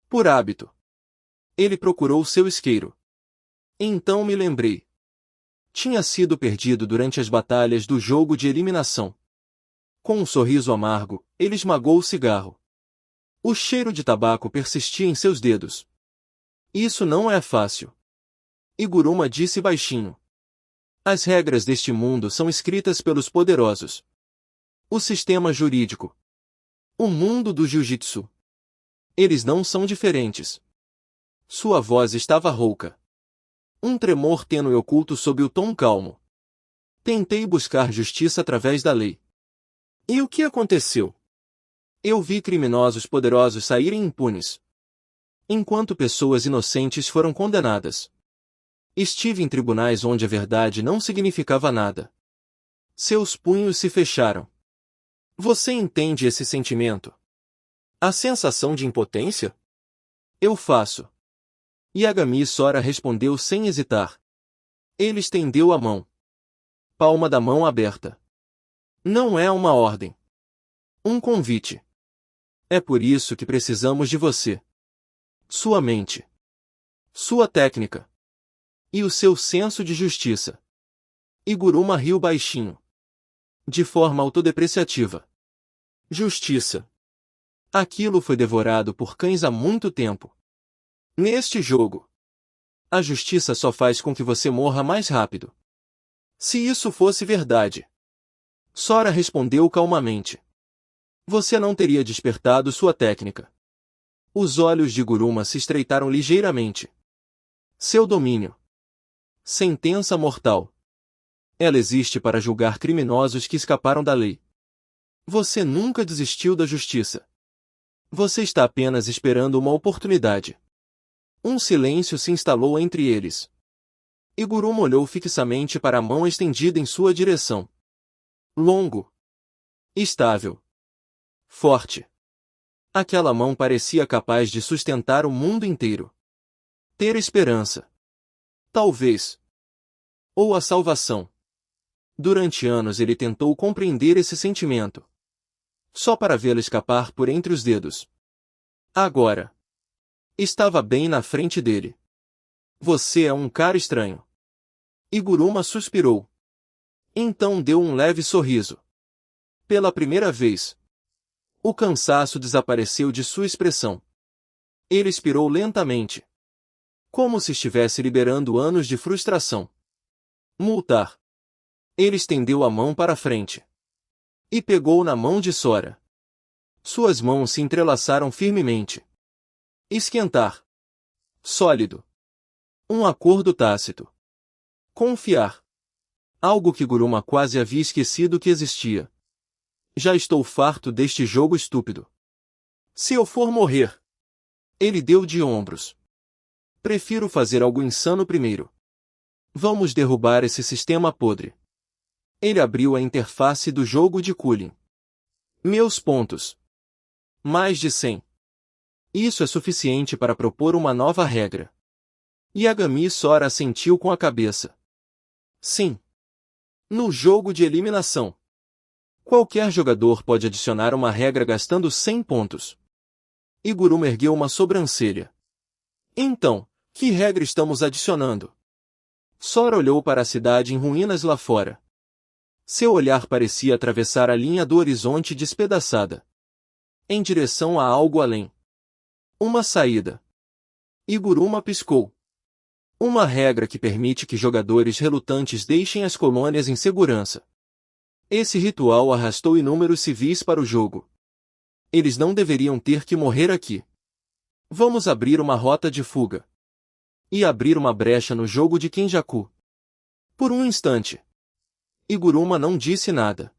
Por hábito. Ele procurou seu isqueiro. Então me lembrei. Tinha sido perdido durante as batalhas do jogo de eliminação. Com um sorriso amargo, ele esmagou o cigarro. O cheiro de tabaco persistia em seus dedos. Isso não é fácil. Iguruma disse baixinho. As regras deste mundo são escritas pelos poderosos. O sistema jurídico. O mundo do jiu-jitsu. Eles não são diferentes. Sua voz estava rouca. Um tremor tênue oculto sob o tom calmo. Tentei buscar justiça através da lei. E o que aconteceu? Eu vi criminosos poderosos saírem impunes. Enquanto pessoas inocentes foram condenadas. Estive em tribunais onde a verdade não significava nada. Seus punhos se fecharam. Você entende esse sentimento? A sensação de impotência? Eu faço. Yagami Sora respondeu sem hesitar. Ele estendeu a mão. Palma da mão aberta. Não é uma ordem. Um convite. É por isso que precisamos de você. Sua mente. Sua técnica. E o seu senso de justiça. Iguruma riu baixinho. De forma autodepreciativa. Justiça. Aquilo foi devorado por cães há muito tempo. Neste jogo, a justiça só faz com que você morra mais rápido. Se isso fosse verdade, Sora respondeu calmamente, você não teria despertado sua técnica. Os olhos de Iguruma se estreitaram ligeiramente. Seu domínio. Sentença mortal. Ela existe para julgar criminosos que escaparam da lei. Você nunca desistiu da justiça. Você está apenas esperando uma oportunidade. Um silêncio se instalou entre eles. Iguruma olhou fixamente para a mão estendida em sua direção. Longo. Estável. Forte. Aquela mão parecia capaz de sustentar o mundo inteiro. Ter esperança. Talvez. Ou a salvação. Durante anos ele tentou compreender esse sentimento. Só para vê-lo escapar por entre os dedos. Agora. Estava bem na frente dele. Você é um cara estranho. Iguruma suspirou. Então deu um leve sorriso. Pela primeira vez. O cansaço desapareceu de sua expressão. Ele expirou lentamente. Como se estivesse liberando anos de frustração. Multar. Ele estendeu a mão para a frente. E pegou na mão de Sora. Suas mãos se entrelaçaram firmemente. Esquentar. Sólido. Um acordo tácito. Confiar. Algo que Iguruma quase havia esquecido que existia. Já estou farto deste jogo estúpido. Se eu for morrer. Ele deu de ombros. Prefiro fazer algo insano primeiro. Vamos derrubar esse sistema podre. Ele abriu a interface do jogo de cooling. Meus pontos. Mais de 100. Isso é suficiente para propor uma nova regra. Yagami Sora assentiu com a cabeça. Sim. No jogo de eliminação, qualquer jogador pode adicionar uma regra gastando 100 pontos. Iguruma ergueu uma sobrancelha. Então, que regra estamos adicionando? Sora olhou para a cidade em ruínas lá fora. Seu olhar parecia atravessar a linha do horizonte despedaçada, em direção a algo além. Uma saída. Iguruma piscou. Uma regra que permite que jogadores relutantes deixem as colônias em segurança. Esse ritual arrastou inúmeros civis para o jogo. Eles não deveriam ter que morrer aqui. Vamos abrir uma rota de fuga. E abrir uma brecha no jogo de Kenjaku. Por um instante, Iguruma não disse nada.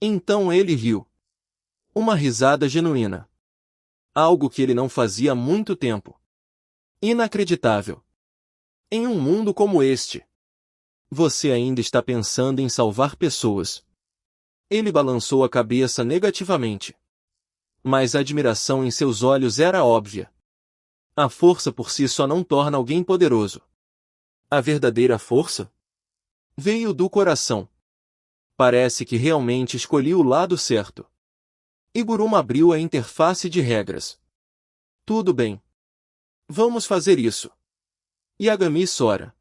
Então ele riu. Uma risada genuína. Algo que ele não fazia há muito tempo. Inacreditável. Em um mundo como este, você ainda está pensando em salvar pessoas. Ele balançou a cabeça negativamente. Mas a admiração em seus olhos era óbvia. A força por si só não torna alguém poderoso. A verdadeira força veio do coração. Parece que realmente escolhi o lado certo. Iguruma abriu a interface de regras. Tudo bem. Vamos fazer isso. Yagami Sora.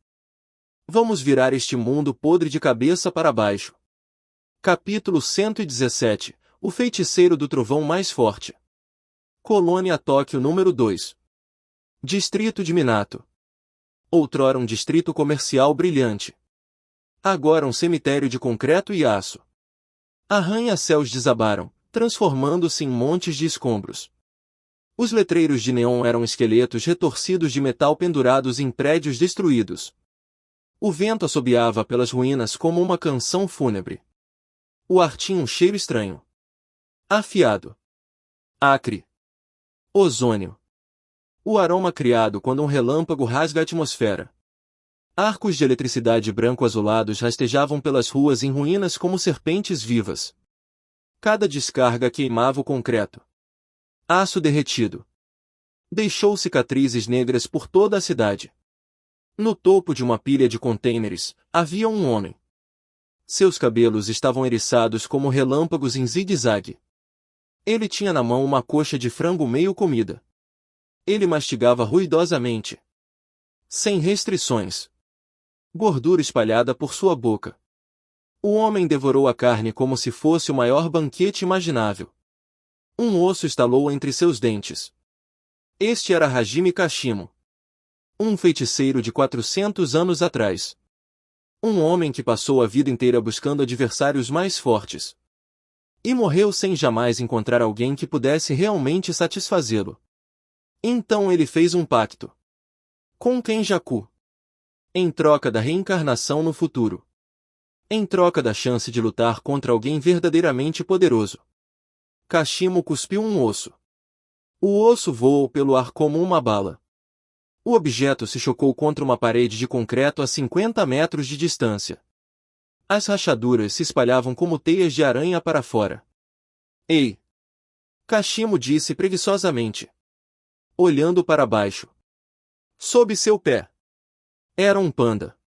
Vamos virar este mundo podre de cabeça para baixo. Capítulo 117. O feiticeiro do trovão mais forte. Colônia Tóquio número 2. Distrito de Minato. Outrora um distrito comercial brilhante. Agora um cemitério de concreto e aço. Arranha-céus desabaram, transformando-se em montes de escombros. Os letreiros de neon eram esqueletos retorcidos de metal pendurados em prédios destruídos. O vento assobiava pelas ruínas como uma canção fúnebre. O ar tinha um cheiro estranho. Afiado. Acre. Ozônio. O aroma criado quando um relâmpago rasga a atmosfera. Arcos de eletricidade branco-azulados rastejavam pelas ruas em ruínas como serpentes vivas. Cada descarga queimava o concreto. Aço derretido. Deixou cicatrizes negras por toda a cidade. No topo de uma pilha de contêineres, havia um homem. Seus cabelos estavam eriçados como relâmpagos em zigue-zague. Ele tinha na mão uma coxa de frango meio comida. Ele mastigava ruidosamente. Sem restrições. Gordura espalhada por sua boca. O homem devorou a carne como se fosse o maior banquete imaginável. Um osso estalou entre seus dentes. Este era Hajime Kashimo. Um feiticeiro de 400 anos atrás. Um homem que passou a vida inteira buscando adversários mais fortes. E morreu sem jamais encontrar alguém que pudesse realmente satisfazê-lo. Então ele fez um pacto com Kenjaku. Em troca da reencarnação no futuro. Em troca da chance de lutar contra alguém verdadeiramente poderoso. Kashimo cuspiu um osso. O osso voou pelo ar como uma bala. O objeto se chocou contra uma parede de concreto a 50 metros de distância. As rachaduras se espalhavam como teias de aranha para fora. Ei! Kashimo disse preguiçosamente. Olhando para baixo. Sob seu pé. Era um panda.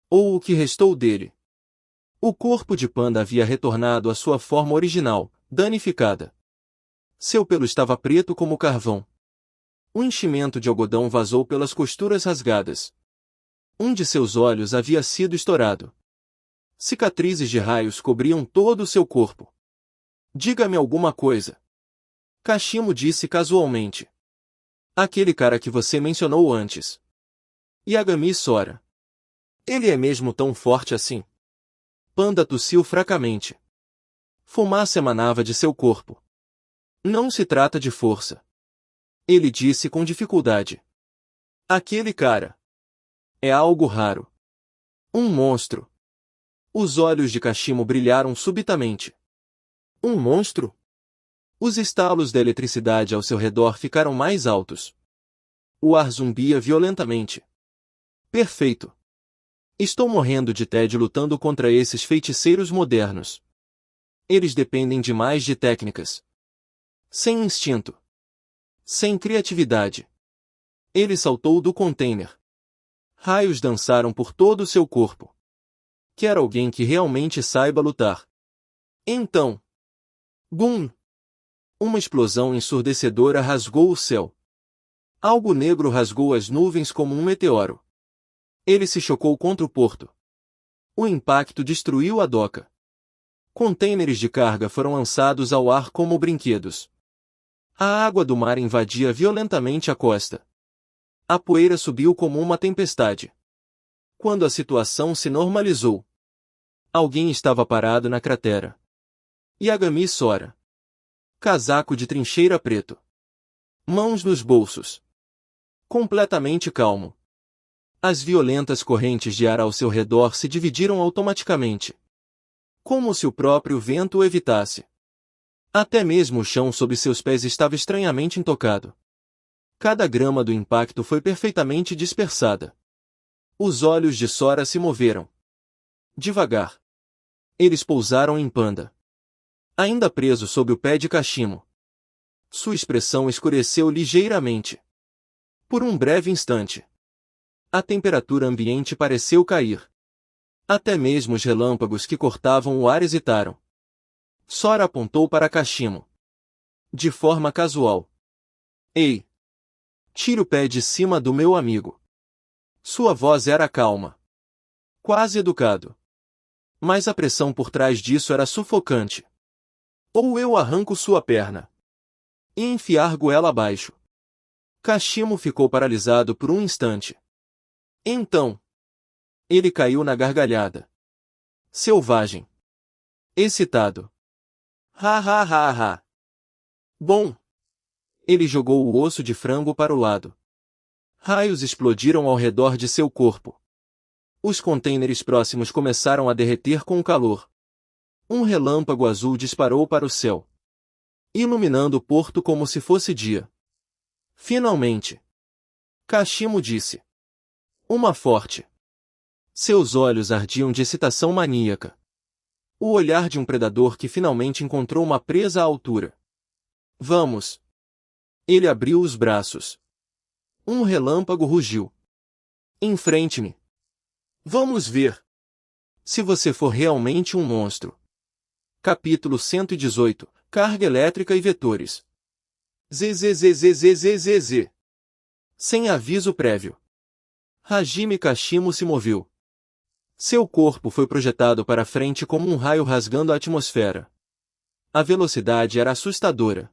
Ou o que restou dele. O corpo de panda havia retornado à sua forma original, danificada. Seu pelo estava preto como carvão. Um enchimento de algodão vazou pelas costuras rasgadas. Um de seus olhos havia sido estourado. Cicatrizes de raios cobriam todo o seu corpo. Diga-me alguma coisa. Kashimo disse casualmente. Aquele cara que você mencionou antes. Yagami Sora. Ele é mesmo tão forte assim? Panda tossiu fracamente. Fumaça emanava de seu corpo. Não se trata de força. Ele disse com dificuldade. Aquele cara. É algo raro. Um monstro. Os olhos de Kashimo brilharam subitamente. Um monstro? Os estalos da eletricidade ao seu redor ficaram mais altos. O ar zumbia violentamente. Perfeito. Estou morrendo de tédio lutando contra esses feiticeiros modernos. Eles dependem demais de técnicas. Sem instinto. Sem criatividade. Ele saltou do container. Raios dançaram por todo o seu corpo. Quer alguém que realmente saiba lutar. Então. Bum! Uma explosão ensurdecedora rasgou o céu. Algo negro rasgou as nuvens como um meteoro. Ele se chocou contra o porto. O impacto destruiu a doca. Contêineres de carga foram lançados ao ar como brinquedos. A água do mar invadia violentamente a costa. A poeira subiu como uma tempestade. Quando a situação se normalizou, alguém estava parado na cratera. Yagami Sora. Casaco de trincheira preto. Mãos nos bolsos. Completamente calmo. As violentas correntes de ar ao seu redor se dividiram automaticamente. Como se o próprio vento o evitasse. Até mesmo o chão sob seus pés estava estranhamente intocado. Cada grama do impacto foi perfeitamente dispersada. Os olhos de Sora se moveram. Devagar. Eles pousaram em Panda. Ainda preso sob o pé de Kashimo. Sua expressão escureceu ligeiramente. Por um breve instante. A temperatura ambiente pareceu cair. Até mesmo os relâmpagos que cortavam o ar hesitaram. Sora apontou para Kashimo. De forma casual. Ei! Tire o pé de cima do meu amigo. Sua voz era calma. Quase educado. Mas a pressão por trás disso era sufocante. Ou eu arranco sua perna. E enfiar goela abaixo. Kashimo ficou paralisado por um instante. Então. Ele caiu na gargalhada. Selvagem. Excitado. Ha ha ha ha. Bom. Ele jogou o osso de frango para o lado. Raios explodiram ao redor de seu corpo. Os contêineres próximos começaram a derreter com o calor. Um relâmpago azul disparou para o céu, iluminando o porto como se fosse dia. Finalmente. Kashimo disse. Uma forte. Seus olhos ardiam de excitação maníaca. O olhar de um predador que finalmente encontrou uma presa à altura. Vamos. Ele abriu os braços. Um relâmpago rugiu. Enfrente-me. Vamos ver. Se você for realmente um monstro. Capítulo 118. Carga elétrica e vetores. ZZZZZZZ. Sem aviso prévio. Hajime Kashimo se moveu. Seu corpo foi projetado para frente como um raio rasgando a atmosfera. A velocidade era assustadora.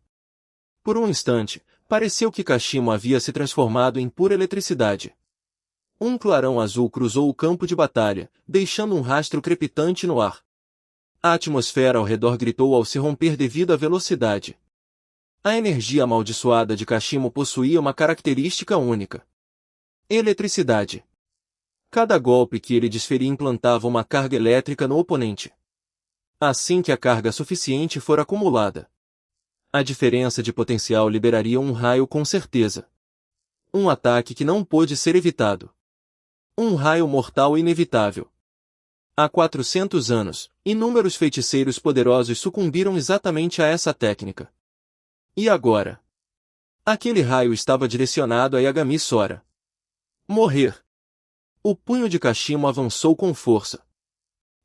Por um instante, pareceu que Kashimo havia se transformado em pura eletricidade. Um clarão azul cruzou o campo de batalha, deixando um rastro crepitante no ar. A atmosfera ao redor gritou ao se romper devido à velocidade. A energia amaldiçoada de Kashimo possuía uma característica única. Eletricidade. Cada golpe que ele desferia implantava uma carga elétrica no oponente. Assim que a carga suficiente for acumulada, a diferença de potencial liberaria um raio com certeza. Um ataque que não pôde ser evitado. Um raio mortal inevitável. Há 400 anos, inúmeros feiticeiros poderosos sucumbiram exatamente a essa técnica. E agora? Aquele raio estava direcionado a Yagami Sora. Morrer. O punho de Kashimo avançou com força.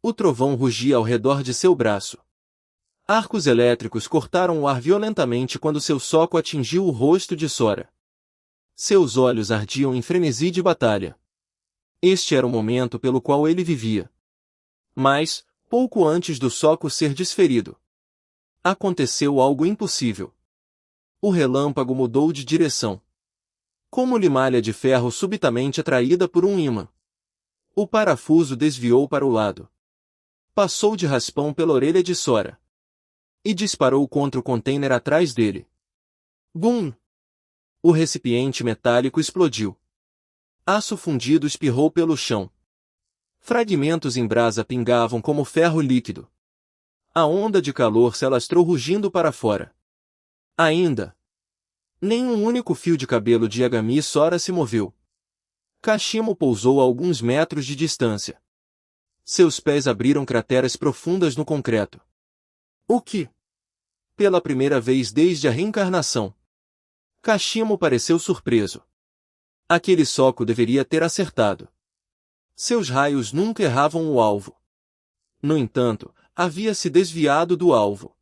O trovão rugia ao redor de seu braço. Arcos elétricos cortaram o ar violentamente quando seu soco atingiu o rosto de Sora. Seus olhos ardiam em frenesi de batalha. Este era o momento pelo qual ele vivia. Mas, pouco antes do soco ser desferido, aconteceu algo impossível. O relâmpago mudou de direção. Como limalha de ferro subitamente atraída por um ímã. O parafuso desviou para o lado. Passou de raspão pela orelha de Sora. E disparou contra o container atrás dele. Bum! O recipiente metálico explodiu. Aço fundido espirrou pelo chão. Fragmentos em brasa pingavam como ferro líquido. A onda de calor se alastrou rugindo para fora. Ainda. Nem um único fio de cabelo de Yagami Sora se moveu. Kashimo pousou a alguns metros de distância. Seus pés abriram crateras profundas no concreto. O que? Pela primeira vez desde a reencarnação. Kashimo pareceu surpreso. Aquele soco deveria ter acertado. Seus raios nunca erravam o alvo. No entanto, havia se desviado do alvo.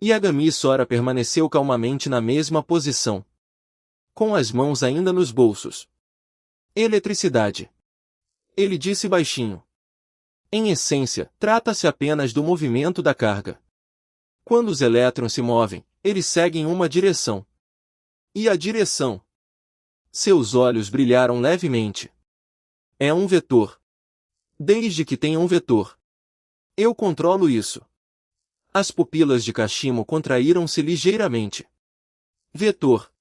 Yagami Sora permaneceu calmamente na mesma posição, com as mãos ainda nos bolsos. Eletricidade. Ele disse baixinho. Em essência, trata-se apenas do movimento da carga. Quando os elétrons se movem, eles seguem uma direção. E a direção? Seus olhos brilharam levemente. É um vetor. Desde que tenha um vetor. Eu controlo isso. As pupilas de Kashimo contraíram-se ligeiramente. Vetor.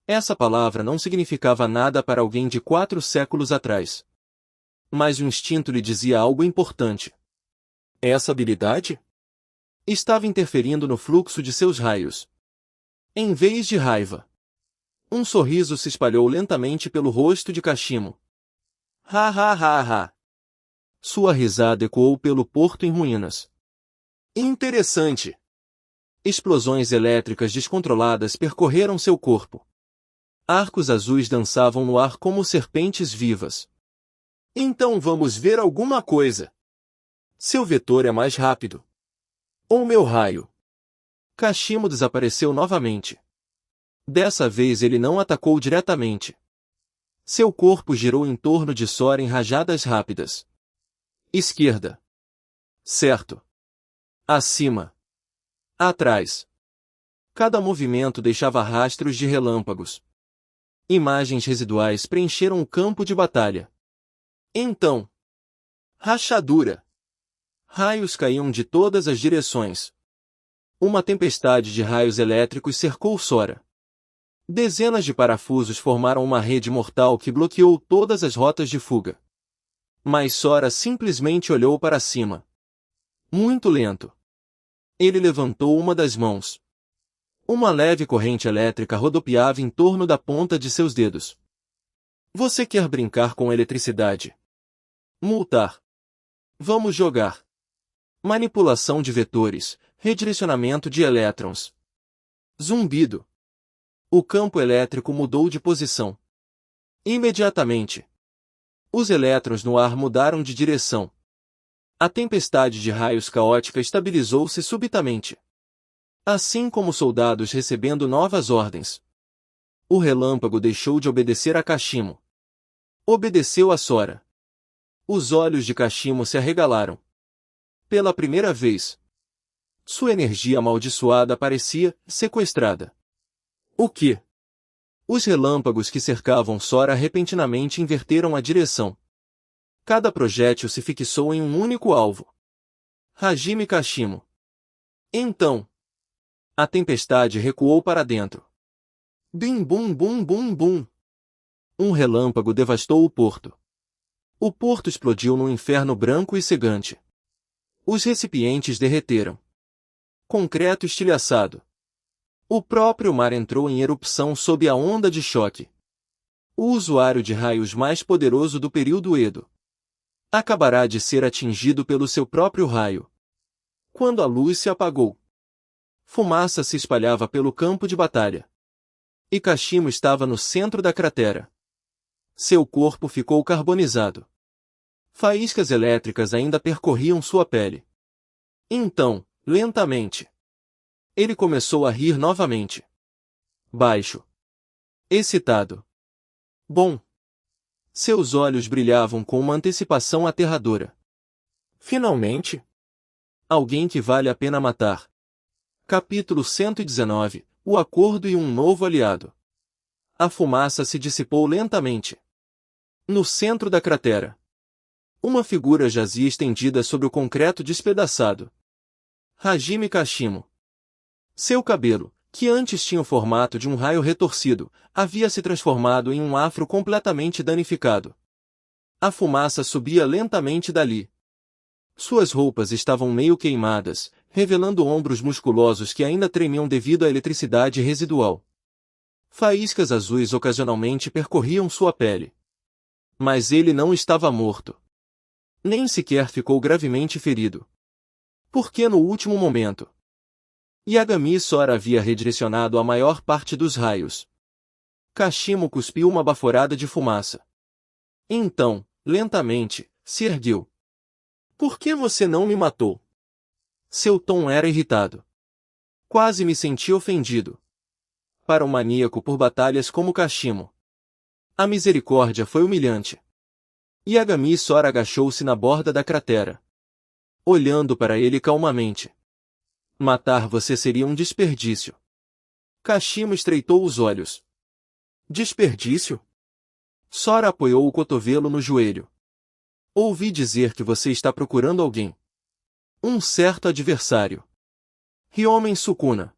Essa palavra não significava nada para alguém de 4 séculos atrás. Mas o instinto lhe dizia algo importante. Essa habilidade estava interferindo no fluxo de seus raios. Em vez de raiva, um sorriso se espalhou lentamente pelo rosto de Kashimo. Ha ha ha ha. Sua risada ecoou pelo porto em ruínas. Interessante. Explosões elétricas descontroladas percorreram seu corpo. Arcos azuis dançavam no ar como serpentes vivas. Então vamos ver alguma coisa. Seu vetor é mais rápido. Ou meu raio. Kashimo desapareceu novamente. Dessa vez ele não atacou diretamente. Seu corpo girou em torno de Sora em rajadas rápidas. Esquerda. Certo. Acima. Atrás. Cada movimento deixava rastros de relâmpagos. Imagens residuais preencheram o campo de batalha. Então. Rachadura. Raios caíam de todas as direções. Uma tempestade de raios elétricos cercou Sora. Dezenas de parafusos formaram uma rede mortal que bloqueou todas as rotas de fuga. Mas Sora simplesmente olhou para cima. Muito lento. Ele levantou uma das mãos. Uma leve corrente elétrica rodopiava em torno da ponta de seus dedos. Você quer brincar com eletricidade? Multar. Vamos jogar. Manipulação de vetores, redirecionamento de elétrons. Zumbido. O campo elétrico mudou de posição. Imediatamente. Os elétrons no ar mudaram de direção. A tempestade de raios caótica estabilizou-se subitamente. Assim como soldados recebendo novas ordens. O relâmpago deixou de obedecer a Kashimo. Obedeceu a Sora. Os olhos de Kashimo se arregalaram. Pela primeira vez. Sua energia amaldiçoada parecia sequestrada. O que? Os relâmpagos que cercavam Sora repentinamente inverteram a direção. Cada projétil se fixou em um único alvo. Hajime Kashimo. Então. A tempestade recuou para dentro. Bim bum bum bum bum. Um relâmpago devastou o porto. O porto explodiu num inferno branco e cegante. Os recipientes derreteram. Concreto estilhaçado. O próprio mar entrou em erupção sob a onda de choque. O usuário de raios mais poderoso do período Edo acabará de ser atingido pelo seu próprio raio. Quando a luz se apagou, fumaça se espalhava pelo campo de batalha. E Kashimo estava no centro da cratera. Seu corpo ficou carbonizado. Faíscas elétricas ainda percorriam sua pele. Então, lentamente, ele começou a rir novamente. Baixo. Excitado. Bom. Seus olhos brilhavam com uma antecipação aterradora. Finalmente. Alguém que vale a pena matar. Capítulo 119. O acordo e um novo aliado. A fumaça se dissipou lentamente. No centro da cratera, uma figura jazia estendida sobre o concreto despedaçado. Hajime Kashimo. Seu cabelo, que antes tinha o formato de um raio retorcido, havia se transformado em um afro completamente danificado. A fumaça subia lentamente dali. Suas roupas estavam meio queimadas, revelando ombros musculosos que ainda tremiam devido à eletricidade residual. Faíscas azuis ocasionalmente percorriam sua pele. Mas ele não estava morto. Nem sequer ficou gravemente ferido. Porque no último momento, Yagami Sora havia redirecionado a maior parte dos raios. Kashimo cuspiu uma baforada de fumaça. Então, lentamente, se ergueu. Por que você não me matou? Seu tom era irritado. Quase me senti ofendido. Para um maníaco por batalhas como Kashimo, a misericórdia foi humilhante. Yagami Sora agachou-se na borda da cratera, olhando para ele calmamente. Matar você seria um desperdício. Kashimo estreitou os olhos. Desperdício? Sora apoiou o cotovelo no joelho. Ouvi dizer que você está procurando alguém. Um certo adversário. Ryomen Sukuna.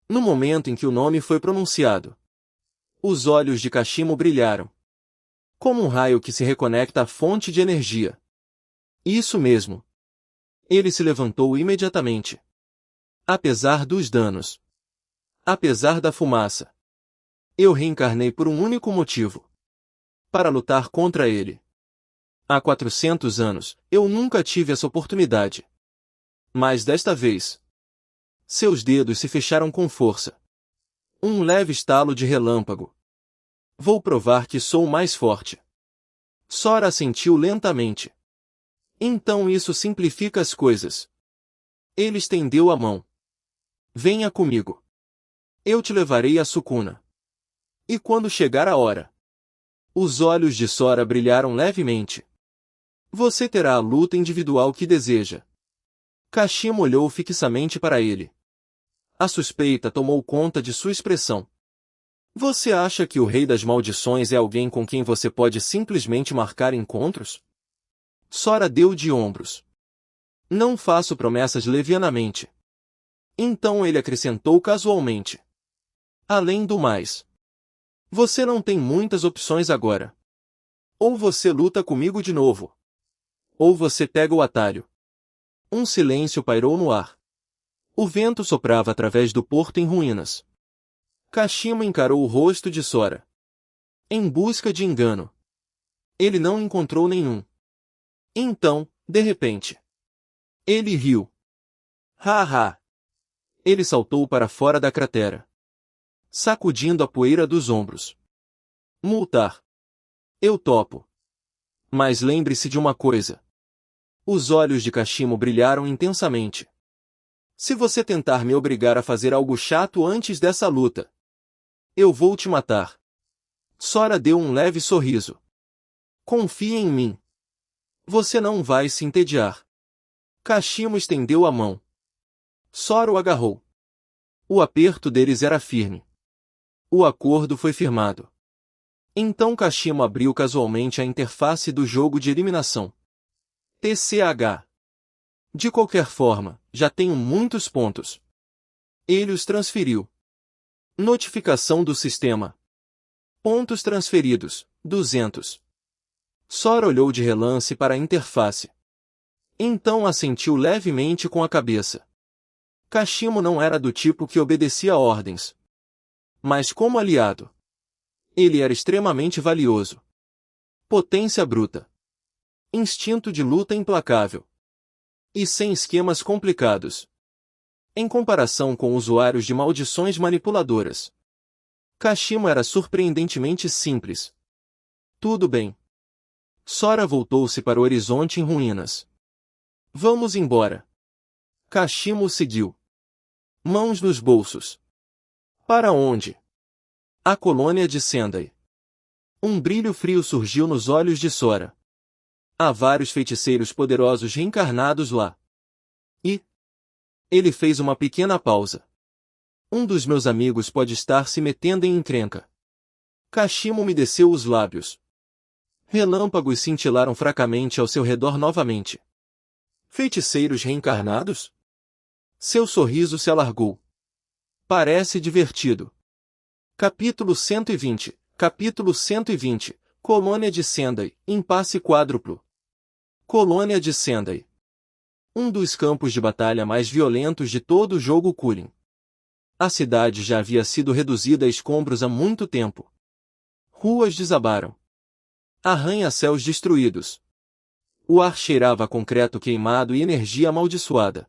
No momento em que o nome foi pronunciado, os olhos de Kashimo brilharam. Como um raio que se reconecta à fonte de energia. Isso mesmo. Ele se levantou imediatamente. Apesar dos danos. Apesar da fumaça. Eu reencarnei por um único motivo. Para lutar contra ele. Há 400 anos, eu nunca tive essa oportunidade. Mas desta vez. Seus dedos se fecharam com força. Um leve estalo de relâmpago. Vou provar que sou mais forte. Sora assentiu lentamente. Então isso simplifica as coisas. Ele estendeu a mão. Venha comigo. Eu te levarei a Sukuna. E quando chegar a hora. Os olhos de Sora brilharam levemente. Você terá a luta individual que deseja. Kashimo olhou fixamente para ele. A suspeita tomou conta de sua expressão. Você acha que o Rei das Maldições é alguém com quem você pode simplesmente marcar encontros? Sora deu de ombros. Não faço promessas levianamente. Então ele acrescentou casualmente. Além do mais, você não tem muitas opções agora. Ou você luta comigo de novo. Ou você pega o atalho. Um silêncio pairou no ar. O vento soprava através do porto em ruínas. Kashimo encarou o rosto de Sora. Em busca de engano. Ele não encontrou nenhum. Então, de repente, ele riu. Ha! Ele saltou para fora da cratera, sacudindo a poeira dos ombros. Multar. Eu topo. Mas lembre-se de uma coisa. Os olhos de Kashimo brilharam intensamente. Se você tentar me obrigar a fazer algo chato antes dessa luta, eu vou te matar. Sora deu um leve sorriso. Confie em mim. Você não vai se entediar. Kashimo estendeu a mão. Sora o agarrou. O aperto deles era firme. O acordo foi firmado. Então Kashimo abriu casualmente a interface do jogo de eliminação. TCH. De qualquer forma, já tenho muitos pontos. Ele os transferiu. Notificação do sistema. Pontos transferidos, 200. Sora olhou de relance para a interface. Então assentiu levemente com a cabeça. Kashimo não era do tipo que obedecia ordens. Mas como aliado, ele era extremamente valioso. Potência bruta. Instinto de luta implacável. E sem esquemas complicados. Em comparação com usuários de maldições manipuladoras, Kashimo era surpreendentemente simples. Tudo bem. Sora voltou-se para o horizonte em ruínas. Vamos embora. Kashimo o seguiu. Mãos nos bolsos. Para onde? A colônia de Sendai. Um brilho frio surgiu nos olhos de Sora. Há vários feiticeiros poderosos reencarnados lá. E ele fez uma pequena pausa. Um dos meus amigos pode estar se metendo em encrenca. Kashimo umedeceu os lábios. Relâmpagos cintilaram fracamente ao seu redor novamente. Feiticeiros reencarnados? Seu sorriso se alargou. Parece divertido. Capítulo 120. Capítulo 120. Colônia de Sendai, impasse quádruplo. Colônia de Sendai. Um dos campos de batalha mais violentos de todo o jogo Kulin. A cidade já havia sido reduzida a escombros há muito tempo. Ruas desabaram. Arranha-céus destruídos. O ar cheirava a concreto queimado e energia amaldiçoada.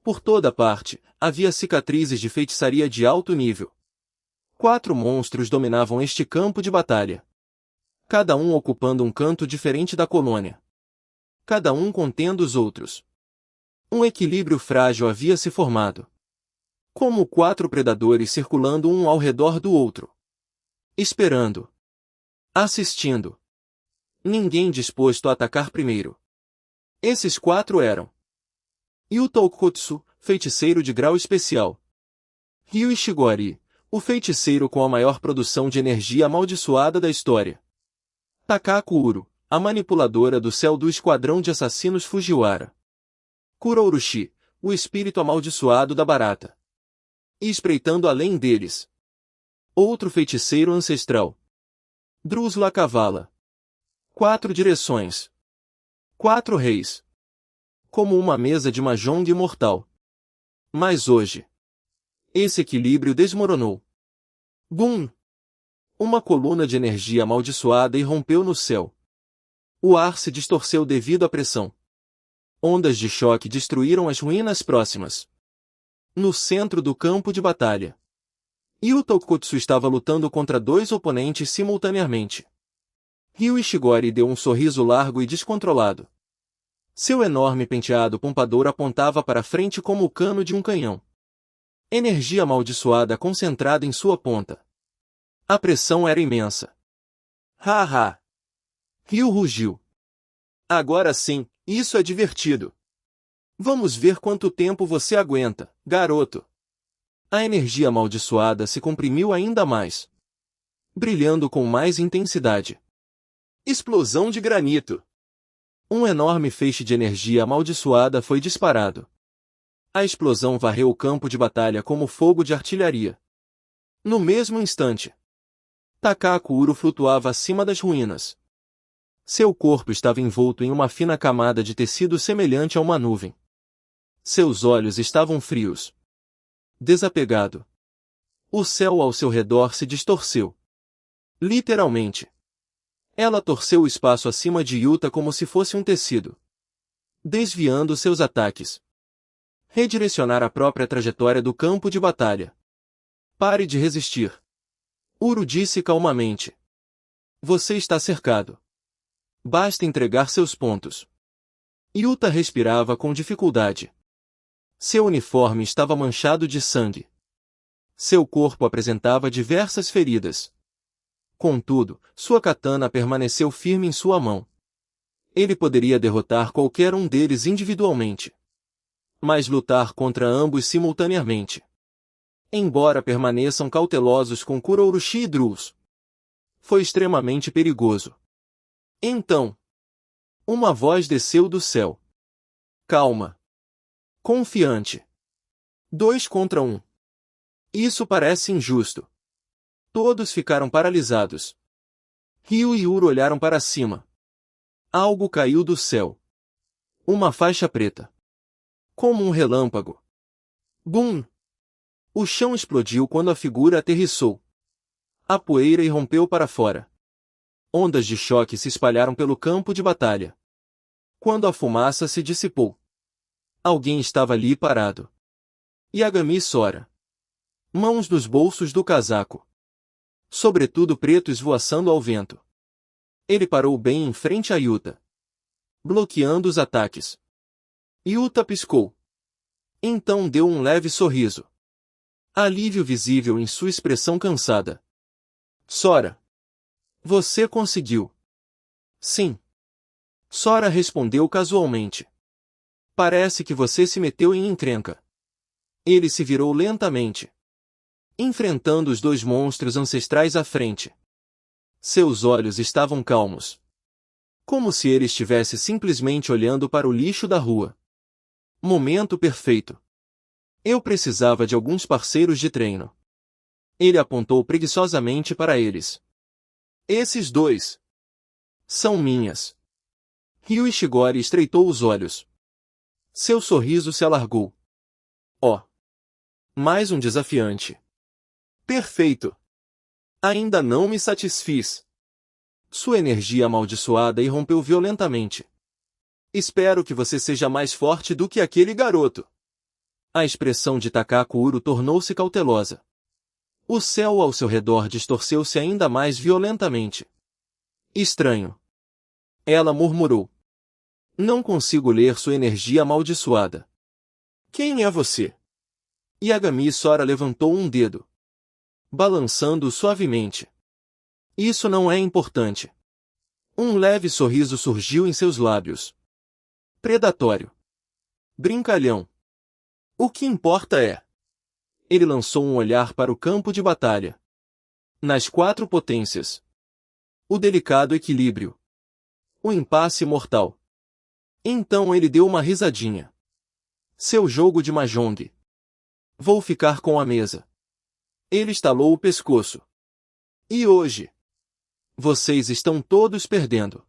Por toda parte, havia cicatrizes de feitiçaria de alto nível. 4 monstros dominavam este campo de batalha. Cada um ocupando um canto diferente da colônia. Cada um contendo os outros. Um equilíbrio frágil havia se formado. Como 4 predadores circulando um ao redor do outro. Esperando. Assistindo. Ninguém disposto a atacar primeiro. Esses 4 eram Yuta Okotsu, feiticeiro de grau especial. Ryu Ishigori, o feiticeiro com a maior produção de energia amaldiçoada da história. Takako Uro, a manipuladora do céu do esquadrão de assassinos Fujiwara. Kurourushi, o espírito amaldiçoado da barata. E espreitando além deles, outro feiticeiro ancestral. Drusla Kavala. 4 direções. 4 reis. Como uma mesa de mahjong imortal. Mas hoje, esse equilíbrio desmoronou. Bum! Uma coluna de energia amaldiçoada irrompeu no céu. O ar se distorceu devido à pressão. Ondas de choque destruíram as ruínas próximas. No centro do campo de batalha, Yuta Okotsu estava lutando contra 2 oponentes simultaneamente. Ryu Ishigori deu um sorriso largo e descontrolado. Seu enorme penteado pompador apontava para frente como o cano de um canhão. Energia amaldiçoada concentrada em sua ponta. A pressão era imensa. Ha! Ryu rugiu. Agora sim, isso é divertido. Vamos ver quanto tempo você aguenta, garoto. A energia amaldiçoada se comprimiu ainda mais, brilhando com mais intensidade. Explosão de granito. Um enorme feixe de energia amaldiçoada foi disparado. A explosão varreu o campo de batalha como fogo de artilharia. No mesmo instante, Takako Uro flutuava acima das ruínas. Seu corpo estava envolto em uma fina camada de tecido semelhante a uma nuvem. Seus olhos estavam frios. Desapegado. O céu ao seu redor se distorceu. Literalmente. Ela torceu o espaço acima de Yuta como se fosse um tecido, desviando seus ataques. Redirecionar a própria trajetória do campo de batalha. Pare de resistir. Uro disse calmamente. Você está cercado. Basta entregar seus pontos. Yuta respirava com dificuldade. Seu uniforme estava manchado de sangue. Seu corpo apresentava diversas feridas. Contudo, sua katana permaneceu firme em sua mão. Ele poderia derrotar qualquer um deles individualmente, mas lutar contra ambos simultaneamente. Embora permaneçam cautelosos com Kurourushi e Drus, foi extremamente perigoso. Então, uma voz desceu do céu. Calma. Confiante. 2 contra 1. Isso parece injusto. Todos ficaram paralisados. Ryu e Uro olharam para cima. Algo caiu do céu. Uma faixa preta. Como um relâmpago. Bum! O chão explodiu quando a figura aterrissou. A poeira irrompeu para fora. Ondas de choque se espalharam pelo campo de batalha. Quando a fumaça se dissipou, alguém estava ali parado. Yagami Sora. Mãos nos bolsos do casaco. Sobretudo preto esvoaçando ao vento. Ele parou bem em frente a Yuta, bloqueando os ataques. Yuta piscou. Então deu um leve sorriso. Alívio visível em sua expressão cansada. Sora. Você conseguiu. Sim. Sora respondeu casualmente. Parece que você se meteu em encrenca. Ele se virou lentamente, enfrentando os 2 monstros ancestrais à frente. Seus olhos estavam calmos, como se ele estivesse simplesmente olhando para o lixo da rua. Momento perfeito. Eu precisava de alguns parceiros de treino. Ele apontou preguiçosamente para eles. Esses 2 são minhas. Ryu Ishigori estreitou os olhos. Seu sorriso se alargou. Oh! Mais um desafiante. Perfeito! Ainda não me satisfiz. Sua energia amaldiçoada irrompeu violentamente. Espero que você seja mais forte do que aquele garoto. A expressão de Takakuro tornou-se cautelosa. O céu ao seu redor distorceu-se ainda mais violentamente. Estranho. Ela murmurou. Não consigo ler sua energia amaldiçoada. Quem é você? Yagami Sora levantou um dedo, balançando-o suavemente. Isso não é importante. Um leve sorriso surgiu em seus lábios. Predatório. Brincalhão. O que importa é... Ele lançou um olhar para o campo de batalha. Nas 4 potências. O delicado equilíbrio. O impasse mortal. Então ele deu uma risadinha. Seu jogo de mahjong. Vou ficar com a mesa. Ele estalou o pescoço. E hoje? Vocês estão todos perdendo.